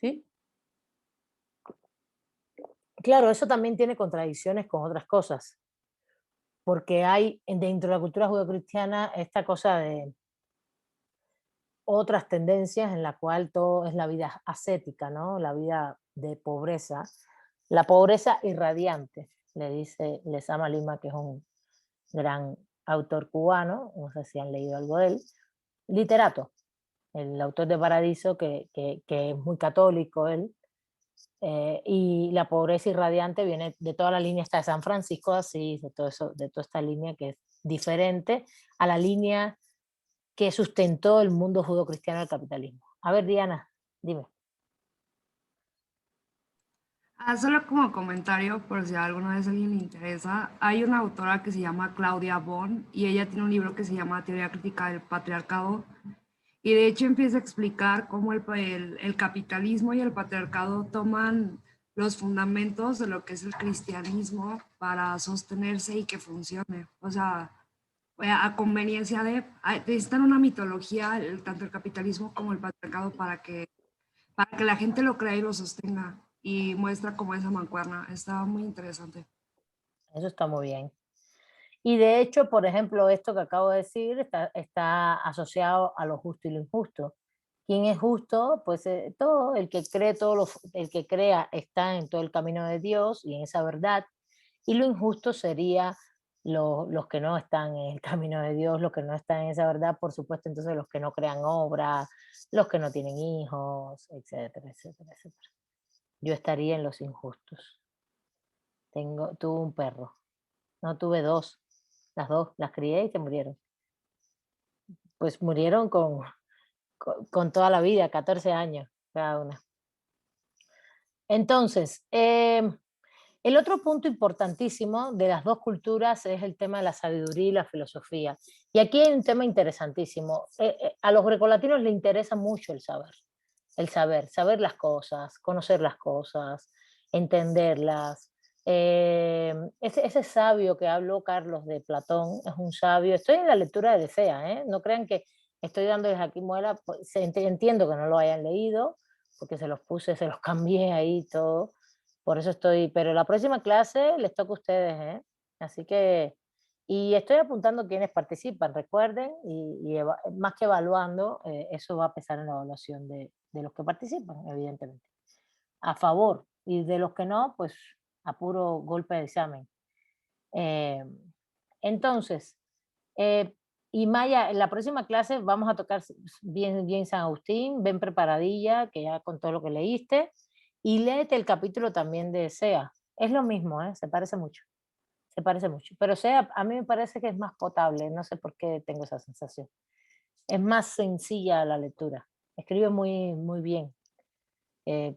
¿Sí? Claro, eso también tiene contradicciones con otras cosas, porque hay dentro de la cultura judeocristiana esta cosa de otras tendencias en la cual todo es la vida ascética, ¿no? La vida de pobreza, la pobreza irradiante, le dice Lezama Lima, que es un gran autor cubano, no sé si han leído algo de él, literato, el autor de Paradiso, que es muy católico él, y la pobreza irradiante viene de toda la línea esta de San Francisco de Asís, de todo eso, de toda esta línea que es diferente a la línea que sustentó el mundo judo-cristiano del capitalismo. A ver, Diana, dime. Solo como comentario, por si alguna vez a alguien le interesa, hay una autora que se llama Claudia Bon y ella tiene un libro que se llama Teoría Crítica del Patriarcado y de hecho empieza a explicar cómo el capitalismo y el patriarcado toman los fundamentos de lo que es el cristianismo para sostenerse y que funcione. O sea, a conveniencia necesitan una mitología, tanto el capitalismo como el patriarcado, para que la gente lo crea y lo sostenga. Y muestra como esa mancuerna. Está muy interesante. Eso está muy bien. Y de hecho, por ejemplo, esto que acabo de decir está asociado a lo justo y lo injusto. ¿Quién es justo? Pues todo, el que crea está en todo el camino de Dios y en esa verdad. Y lo injusto sería los que no están en el camino de Dios, los que no están en esa verdad, por supuesto, entonces los que no crean obras, los que no tienen hijos, etcétera, etcétera, etcétera. Yo estaría en los injustos. Tuve un perro, no tuve dos, las dos, las crié y se murieron. Pues murieron con toda la vida, 14 años cada una. Entonces, el otro punto importantísimo de las dos culturas es el tema de la sabiduría y la filosofía. Y aquí hay un tema interesantísimo. A los grecolatinos les interesa mucho saber las cosas, conocer las cosas, entenderlas. Ese sabio que habló Carlos de Platón es un sabio. Estoy en la lectura de Lecea, ¿eh? No crean que estoy dándoles aquí muela, pues, entiendo que no lo hayan leído, porque se los puse, se los cambié ahí todo. Por eso estoy, pero la próxima clase les toca a ustedes, ¿eh? Así que, y estoy apuntando quienes participan, recuerden, más que evaluando, eso va a pesar en la evaluación de los que participan, evidentemente. A favor, y de los que no, pues a puro golpe de examen. Eh, entonces, y Maya, en la próxima clase vamos a tocar bien San Agustín, ven preparadilla, que ya con todo lo que leíste, y léete el capítulo también de SEA, es lo mismo, ¿eh? Se parece mucho. Se parece mucho. Pero sea, a mí me parece que es más potable, no sé por qué tengo esa sensación. Es más sencilla la lectura. Escribe muy, muy bien. Eh,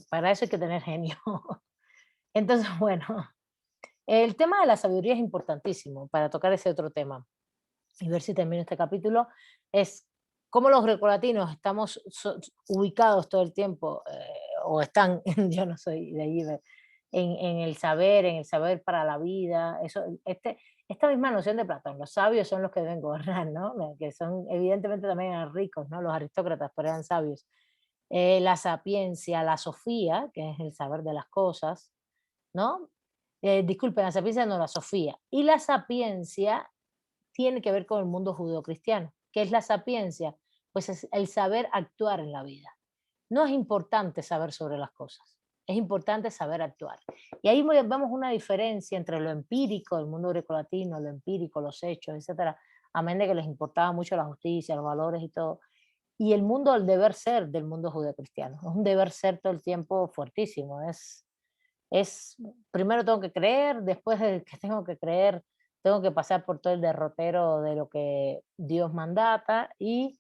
para eso hay que tener genio. Entonces, bueno, el tema de la sabiduría es importantísimo para tocar ese otro tema y ver si termino este capítulo. Es cómo los grecolatinos estamos ubicados todo el tiempo, o están, yo no soy de allí, en el saber para la vida. Esta misma noción de Platón, los sabios son los que deben gobernar, ¿no? Que son, evidentemente también eran ricos, ¿no? Los aristócratas, pero eran sabios. La sapiencia, la sofía, que es el saber de las cosas, ¿no? Disculpen, la sapiencia no, la sofía. Y la sapiencia tiene que ver con el mundo judeocristiano. ¿Qué es la sapiencia? Pues es el saber actuar en la vida. No es importante saber sobre las cosas, es importante saber actuar. Y ahí vemos una diferencia entre lo empírico, el mundo grecolatino, lo empírico, los hechos, etcétera, amén de que les importaba mucho la justicia, los valores y todo, y el mundo, el deber ser del mundo judeocristiano. Es un deber ser todo el tiempo fuertísimo. Es primero tengo que creer, después de que tengo que creer, tengo que pasar por todo el derrotero de lo que Dios mandata y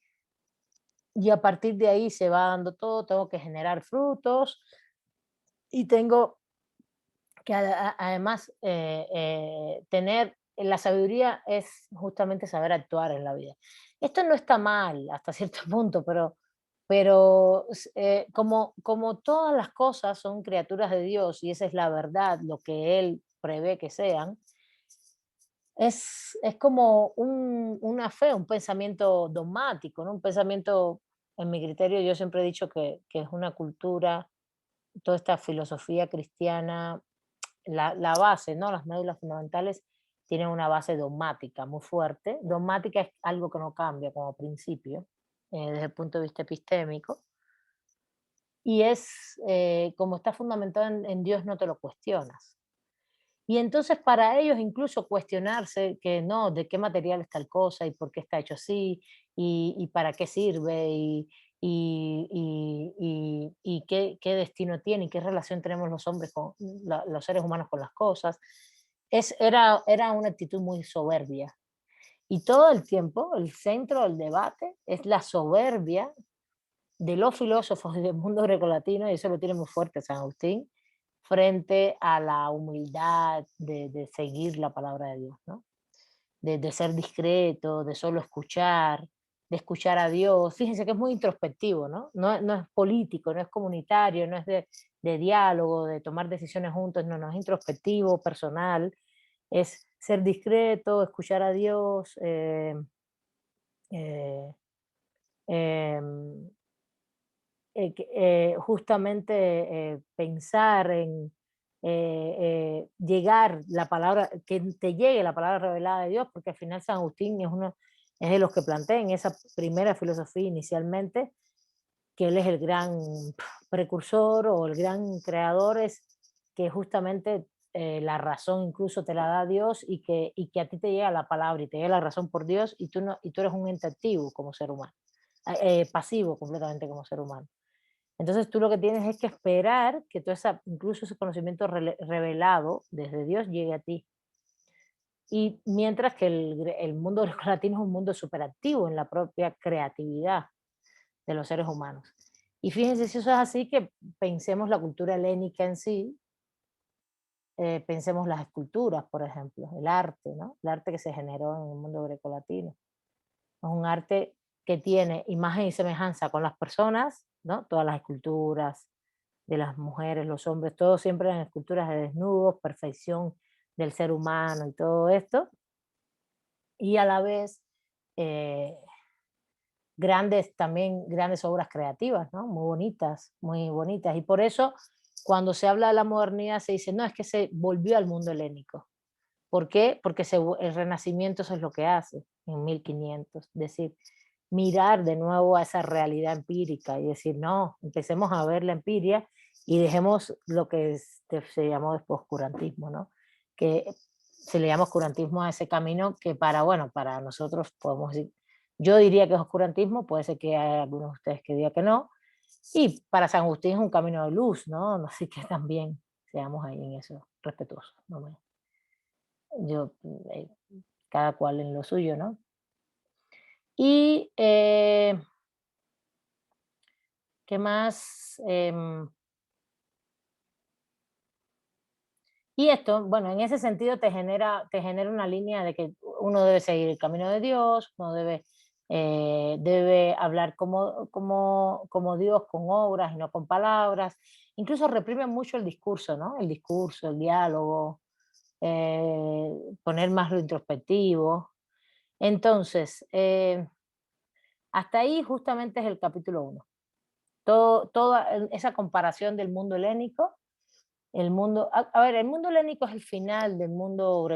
a partir de ahí se va dando todo, tengo que generar frutos y tengo que además tener la sabiduría es justamente saber actuar en la vida. Esto no está mal hasta cierto punto, pero como todas las cosas son criaturas de Dios y esa es la verdad, lo que Él prevé que sean, es como una fe, un pensamiento dogmático, ¿no? Un pensamiento, en mi criterio, yo siempre he dicho que es una cultura, toda esta filosofía cristiana, la base, ¿no? Las médulas fundamentales tienen una base dogmática muy fuerte. Dogmática es algo que no cambia como principio, desde el punto de vista epistémico. Y como está fundamentado en Dios, no te lo cuestionas. Y entonces para ellos incluso cuestionarse que no, de qué material es tal cosa y por qué está hecho así y para qué sirve y qué destino tiene y qué relación tenemos los hombres con los seres humanos con las cosas, era una actitud muy soberbia. Y todo el tiempo el centro del debate es la soberbia de los filósofos del mundo grecolatino, y eso lo tiene muy fuerte San Agustín, frente a la humildad de seguir la palabra de Dios, ¿no? De ser discreto, de solo escuchar, de escuchar a Dios. Fíjense que es muy introspectivo, ¿no? No es político, no es comunitario, no es de diálogo, de tomar decisiones juntos, no es introspectivo, personal, es ser discreto, escuchar a Dios, eh, em, justamente pensar en llegar la palabra, que te llegue la palabra revelada de Dios, porque al final San Agustín es de los que plantea en esa primera filosofía inicialmente, que él es el gran precursor o el gran creador, es que justamente la razón incluso te la da Dios y que a ti te llega la palabra y te llega la razón por Dios y tú, no, y tú eres un ente activo como ser humano, pasivo completamente como ser humano. Entonces tú lo que tienes es que esperar que incluso ese conocimiento revelado desde Dios llegue a ti. Y mientras que el mundo grecolatino es un mundo superactivo en la propia creatividad de los seres humanos. Y fíjense si eso es así, que pensemos la cultura helénica en sí, pensemos las esculturas, por ejemplo, el arte, ¿no? El arte que se generó en el mundo grecolatino. Es un arte que tiene imagen y semejanza con las personas, ¿no? Todas las esculturas de las mujeres, los hombres, todos siempre eran esculturas de desnudos, perfección del ser humano y todo esto. Y a la vez eh, también grandes obras creativas, ¿no? Muy bonitas, muy bonitas. Y por eso cuando se habla de la modernidad se dice, no, es que se volvió al mundo helénico. ¿Por qué? Porque el Renacimiento eso es lo que hace en 1500, es decir, mirar de nuevo a esa realidad empírica y decir, no, empecemos a ver la empiria y dejemos lo que se llamó después oscurantismo, ¿no? Que se le llama oscurantismo a ese camino que para nosotros podemos decir, yo diría que es oscurantismo, puede ser que haya algunos de ustedes que digan que no, y para San Agustín es un camino de luz, ¿no? Así que también seamos ahí en eso respetuosos. Yo, cada cual en lo suyo, ¿no? Y, ¿qué más? Y esto, bueno, en ese sentido te genera una línea de que uno debe seguir el camino de Dios, uno debe hablar como Dios con obras y no con palabras. Incluso reprime mucho el discurso, ¿no? El discurso, el diálogo, poner más lo introspectivo. Entonces, hasta ahí justamente es el capítulo 1. Toda esa comparación del mundo helénico. El mundo helénico es el final del mundo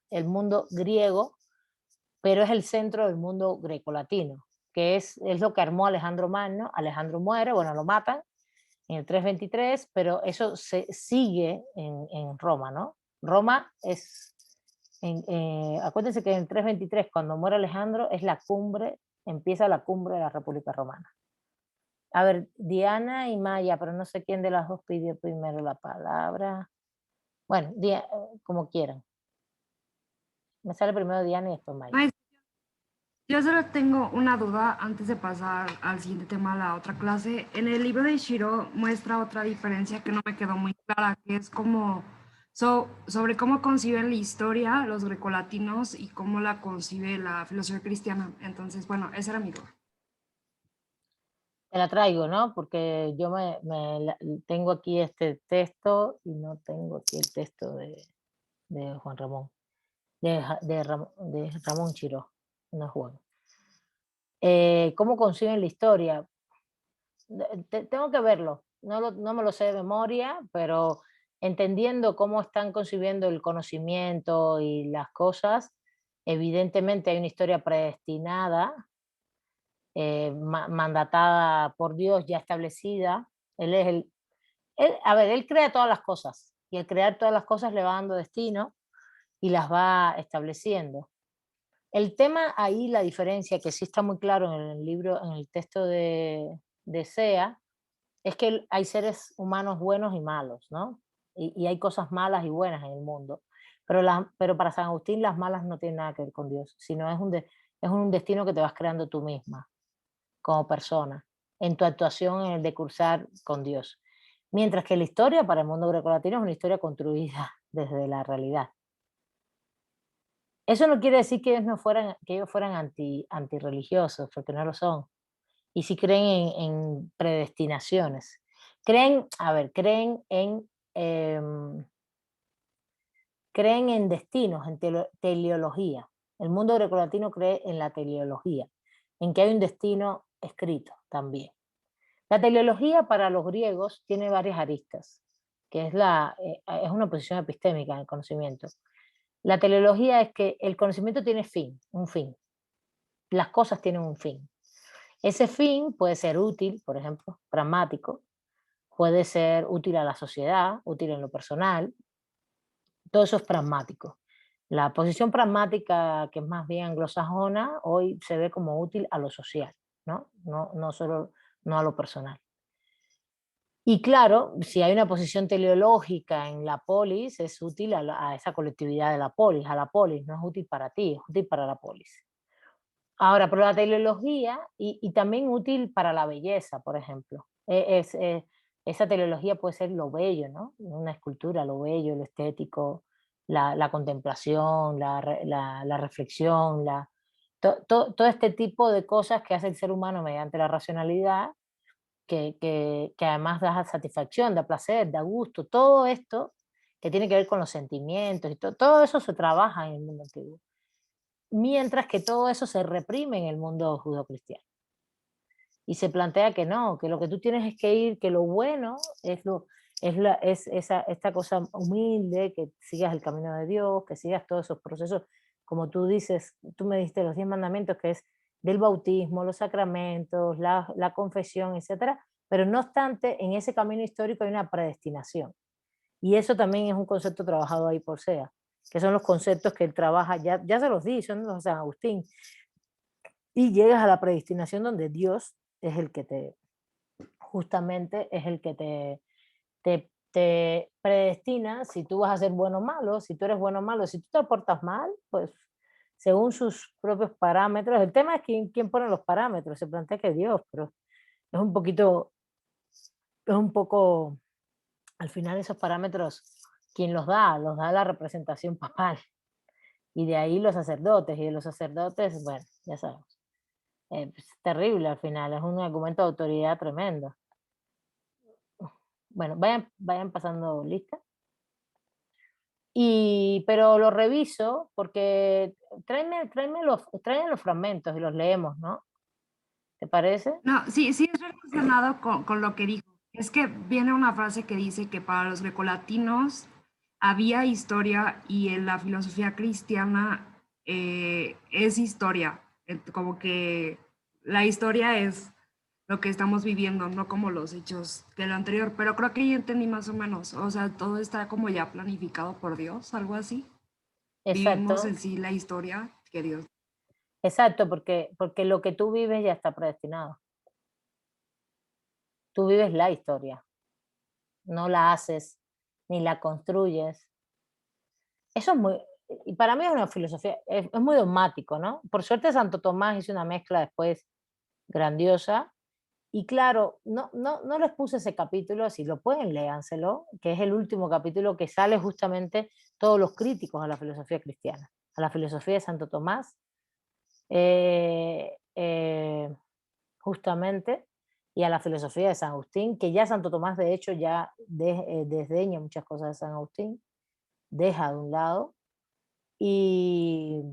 el mundo griego, pero es el centro del mundo grecolatino, que es lo que armó Alejandro Magno. Alejandro muere, bueno, lo matan en el 323, pero eso se sigue en Roma, ¿no? Roma es, acuérdense que en el 323, cuando muere Alejandro, es la cumbre, empieza la cumbre de la República Romana. A ver, Diana y Maya, pero no sé quién de las dos pidió primero la palabra. Bueno, como quieran. Me sale primero Diana y después Maya. Maestra, yo solo tengo una duda antes de pasar al siguiente tema, a la otra clase. En el libro de Shiro muestra otra diferencia que no me quedó muy clara, que es como sobre cómo conciben la historia los grecolatinos y cómo la concibe la filosofía cristiana. Entonces, bueno, esa era mi duda. Te la traigo, ¿no? Porque yo tengo aquí este texto y no tengo aquí el texto de Juan Ramón, de Ramón Chiró, no es Juan. ¿Cómo conciben la historia? Tengo que verlo, no me lo sé de memoria, pero entendiendo cómo están concibiendo el conocimiento y las cosas, evidentemente hay una historia predestinada, mandatada por Dios, ya establecida. Él crea todas las cosas, y al crear todas las cosas le va dando destino y las va estableciendo. El tema ahí, la diferencia que sí está muy claro en el libro, en el texto de Sea, es que hay seres humanos buenos y malos, ¿no? Y hay cosas malas y buenas en el mundo. Pero para San Agustín las malas no tienen nada que ver con Dios, sino es un destino que te vas creando tú misma, como persona, en tu actuación en el de cursar con Dios. Mientras que la historia para el mundo grecolatino es una historia construida desde la realidad. Eso no quiere decir que ellos fueran antirreligiosos, porque no lo son. Y sí creen en predestinaciones. Creen em, creen en destinos, en teleología. El mundo grecolatino cree en la teleología, en que hay un destino escrito también. La teleología para los griegos tiene varias aristas, que es una posición epistémica en el conocimiento. La teleología es que el conocimiento tiene un fin. Las cosas tienen un fin. Ese fin puede ser útil, por ejemplo, pragmático, puede ser útil a la sociedad, útil en lo personal, todo eso es pragmático. La posición pragmática, que es más bien anglosajona, hoy se ve como útil a lo social, ¿no? No solo no a lo personal. Y claro, si hay una posición teleológica en la polis, es útil a esa colectividad de la polis, a la polis, no es útil para ti, es útil para la polis. Ahora, pero la teleología, y también útil para la belleza, por ejemplo. Esa teleología puede ser lo bello, ¿no? Una escultura, lo bello, lo estético, la contemplación, la reflexión, todo este tipo de cosas que hace el ser humano mediante la racionalidad, que además da satisfacción, da placer, da gusto, todo esto que tiene que ver con los sentimientos, y todo eso se trabaja en el mundo antiguo. Mientras que todo eso se reprime en el mundo judeocristiano. Y se plantea que no, que lo que tú tienes es que ir, que lo bueno es esta cosa humilde, que sigas el camino de Dios, que sigas todos esos procesos, como tú dices, tú me diste los 10 mandamientos, que es del bautismo, los sacramentos, la confesión, etcétera. Pero no obstante, en ese camino histórico hay una predestinación. Y eso también es un concepto trabajado ahí por Sea, que son los conceptos que él trabaja, ya se los di, son los de San Agustín. Y llegas a la predestinación donde Dios es el que justamente es el que te te predestina si tú vas a ser bueno o malo, si tú eres bueno o malo, si tú te portas mal, pues según sus propios parámetros. El tema es quién pone los parámetros, se plantea que Dios, pero es un poquito, es un poco, al final esos parámetros, ¿quién los da la representación papal, y de ahí los sacerdotes, y de los sacerdotes, bueno, ya sabemos. Es terrible al final, es un argumento de autoridad tremendo. Bueno, vayan pasando lista. Pero lo reviso porque tráeme los fragmentos y los leemos, ¿no? ¿Te parece? No, sí, sí es relacionado con lo que dijo. Es que viene una frase que dice que para los grecolatinos había historia y en la filosofía cristiana es historia. Como que la historia es lo que estamos viviendo, no como los hechos de lo anterior. Pero creo que ya entendí más o menos. O sea, todo está como ya planificado por Dios, algo así. Vivimos Exacto, en sí la historia que Dios. exacto, porque lo que tú vives ya está predestinado. Tú vives la historia, no la haces ni la construyes. Eso es muy, y para mí es una filosofía, es muy dogmático, ¿no? Por suerte Santo Tomás hizo una mezcla después grandiosa. Y claro, no les puse ese capítulo, si lo pueden, léanselo, que es el último capítulo que sale justamente todos los críticos a la filosofía cristiana, a la filosofía de Santo Tomás, eh, eh, justamente, y a la filosofía de San Agustín, que ya Santo Tomás de hecho ya desdeña muchas cosas de San Agustín, deja de un lado, y,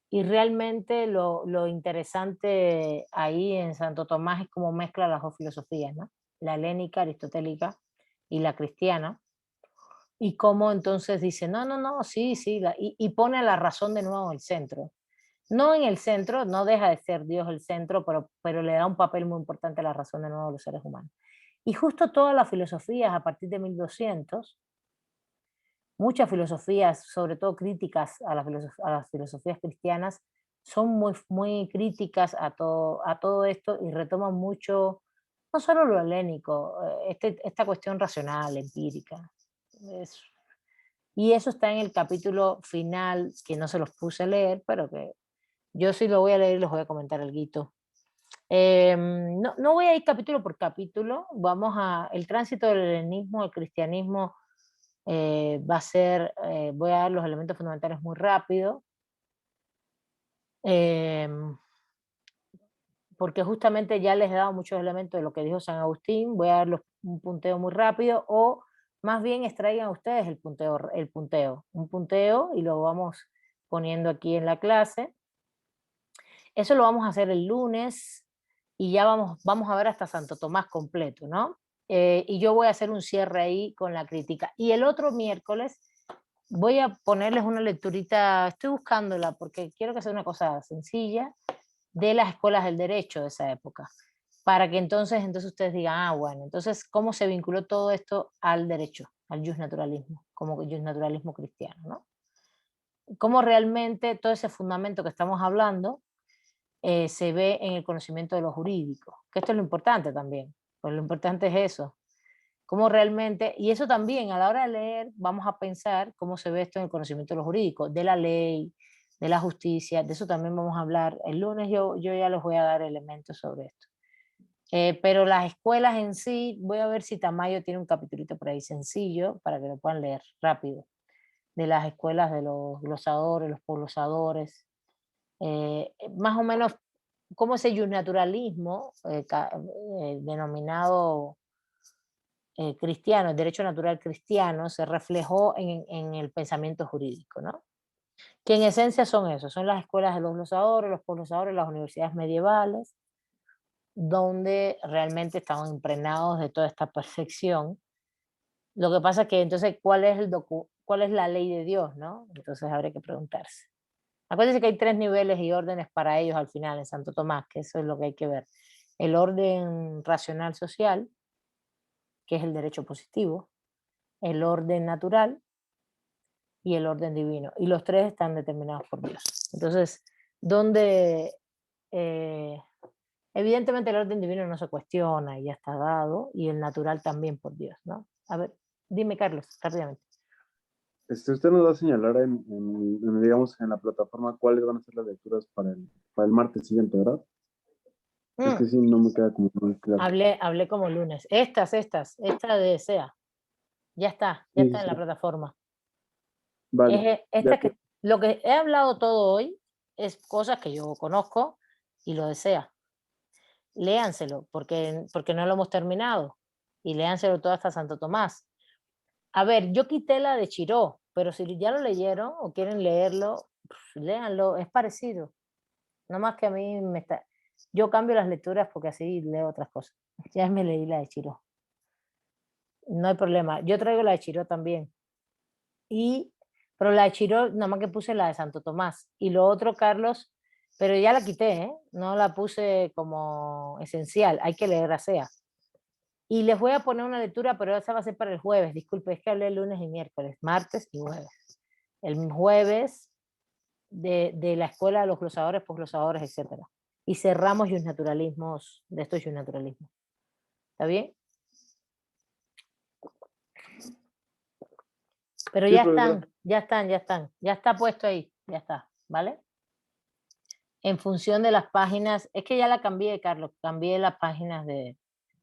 y realmente lo interesante ahí en Santo Tomás es cómo mezcla las dos filosofías, ¿no? La helénica, aristotélica y la cristiana. Y cómo entonces dice, no, sí, sí, y pone la razón de nuevo en el centro. No en el centro, no deja de ser Dios el centro, pero le da un papel muy importante a la razón de nuevo de los seres humanos. Y justo todas las filosofías a partir de 1200, muchas filosofías, sobre todo críticas a a las filosofías cristianas, son muy críticas a todo esto y retoman mucho, no solo lo helénico, esta cuestión racional, empírica. Es- y eso está en el capítulo final, que no se los puse a leer, pero que yo sí lo voy a leer y les voy a comentar algo. No voy a ir capítulo por capítulo, vamos a, el tránsito del helenismo al cristianismo va a ser, voy a dar los elementos fundamentales muy rápido, em, porque justamente ya les he dado muchos elementos de lo que dijo San Agustín, voy a darles un punteo muy rápido, o más bien extraigan ustedes un punteo y lo vamos poniendo aquí en la clase. Eso lo vamos a hacer el lunes y ya vamos a ver hasta Santo Tomás completo, ¿no? Y yo voy a hacer un cierre ahí con la crítica. Y el otro miércoles voy a ponerles una lecturita, estoy buscándola porque quiero que sea una cosa sencilla, de las escuelas del derecho de esa época, para que entonces ustedes digan, ah, bueno, entonces, ¿cómo se vinculó todo esto al derecho, al justnaturalismo, como justnaturalismo cristiano, ¿no? Cómo realmente todo ese fundamento que estamos hablando se ve en el conocimiento de lo jurídico, que esto es lo importante también, pues lo importante es eso, cómo realmente, y eso también a la hora de leer vamos a pensar cómo se ve esto en el conocimiento de lo jurídico, de la ley, de la justicia, de eso también vamos a hablar. El lunes yo ya les voy a dar elementos sobre esto. Pero las escuelas en sí, voy a ver si Tamayo tiene un capitulito por ahí sencillo para que lo puedan leer rápido, de las escuelas de los glosadores, los poglosadores, más o menos cómo ese naturalismo denominado cristiano, el derecho natural cristiano, se reflejó en el pensamiento jurídico, ¿no? Que en esencia son eso, son las escuelas de los poglosadores, las universidades medievales, donde realmente estaban impregnados de toda esta percepción. Lo que pasa es que entonces, ¿cuál es la ley de Dios, no? Entonces habría que preguntarse. Acuérdense que hay 3 niveles y órdenes para ellos al final en Santo Tomás, que eso es lo que hay que ver. El orden racional social, que es el derecho positivo, el orden natural y el orden divino. Y los 3 están determinados por Dios. Entonces, donde evidentemente el orden divino no se cuestiona y ya está dado, y el natural también por Dios, ¿no? A ver, dime, Carlos, rápidamente. Usted nos va a señalar digamos, en la plataforma cuáles van a ser las lecturas para el martes siguiente, ¿verdad? Es que sí, no me queda como muy claro. Hablé como lunes. Esta de SEA. Ya está Sí, en sí. la plataforma. Vale. Lo que he hablado todo hoy es cosas que yo conozco y lo desea. Léanselo, porque no lo hemos terminado. Y léanselo todo hasta Santo Tomás. A ver, yo quité la de Chiró, pero si ya lo leyeron o quieren leerlo, léanlo, es parecido. No más que a mí yo cambio las lecturas porque así leo otras cosas. Ya me leí la de Chiró. No hay problema. Yo traigo la de Chiró también. Pero la de Chiró, nada más que puse la de Santo Tomás. Y lo otro, Carlos, pero ya la quité, ¿eh? No la puse como esencial. Hay que leer a SEA. Y les voy a poner una lectura, pero esa va a ser para el jueves. Disculpe, es que hablé lunes y miércoles, martes y jueves. El jueves de la escuela de los glosadores, posglosadores, etc. Y cerramos naturalismos, de estos naturalismos. ¿Está bien? Pero Sí, ya profesora. están. Ya está puesto ahí. Ya está, ¿vale? En función de las páginas, es que ya la cambié, Carlos. Cambié las páginas de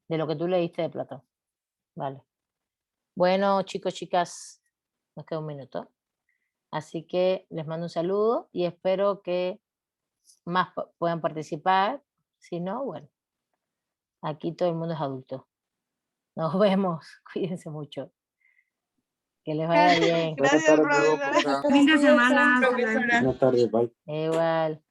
lo que tú leíste de Platón. Vale. Bueno, chicos, chicas, nos queda un minuto. Así que les mando un saludo y espero que más puedan participar. Si no, bueno, aquí todo el mundo es adulto. Nos vemos. Cuídense mucho. Que les vaya bien. Gracias, Buenas tardes, profesora. profesora. Fin de semana. Profesora. Buenas tardes, bye. Igual.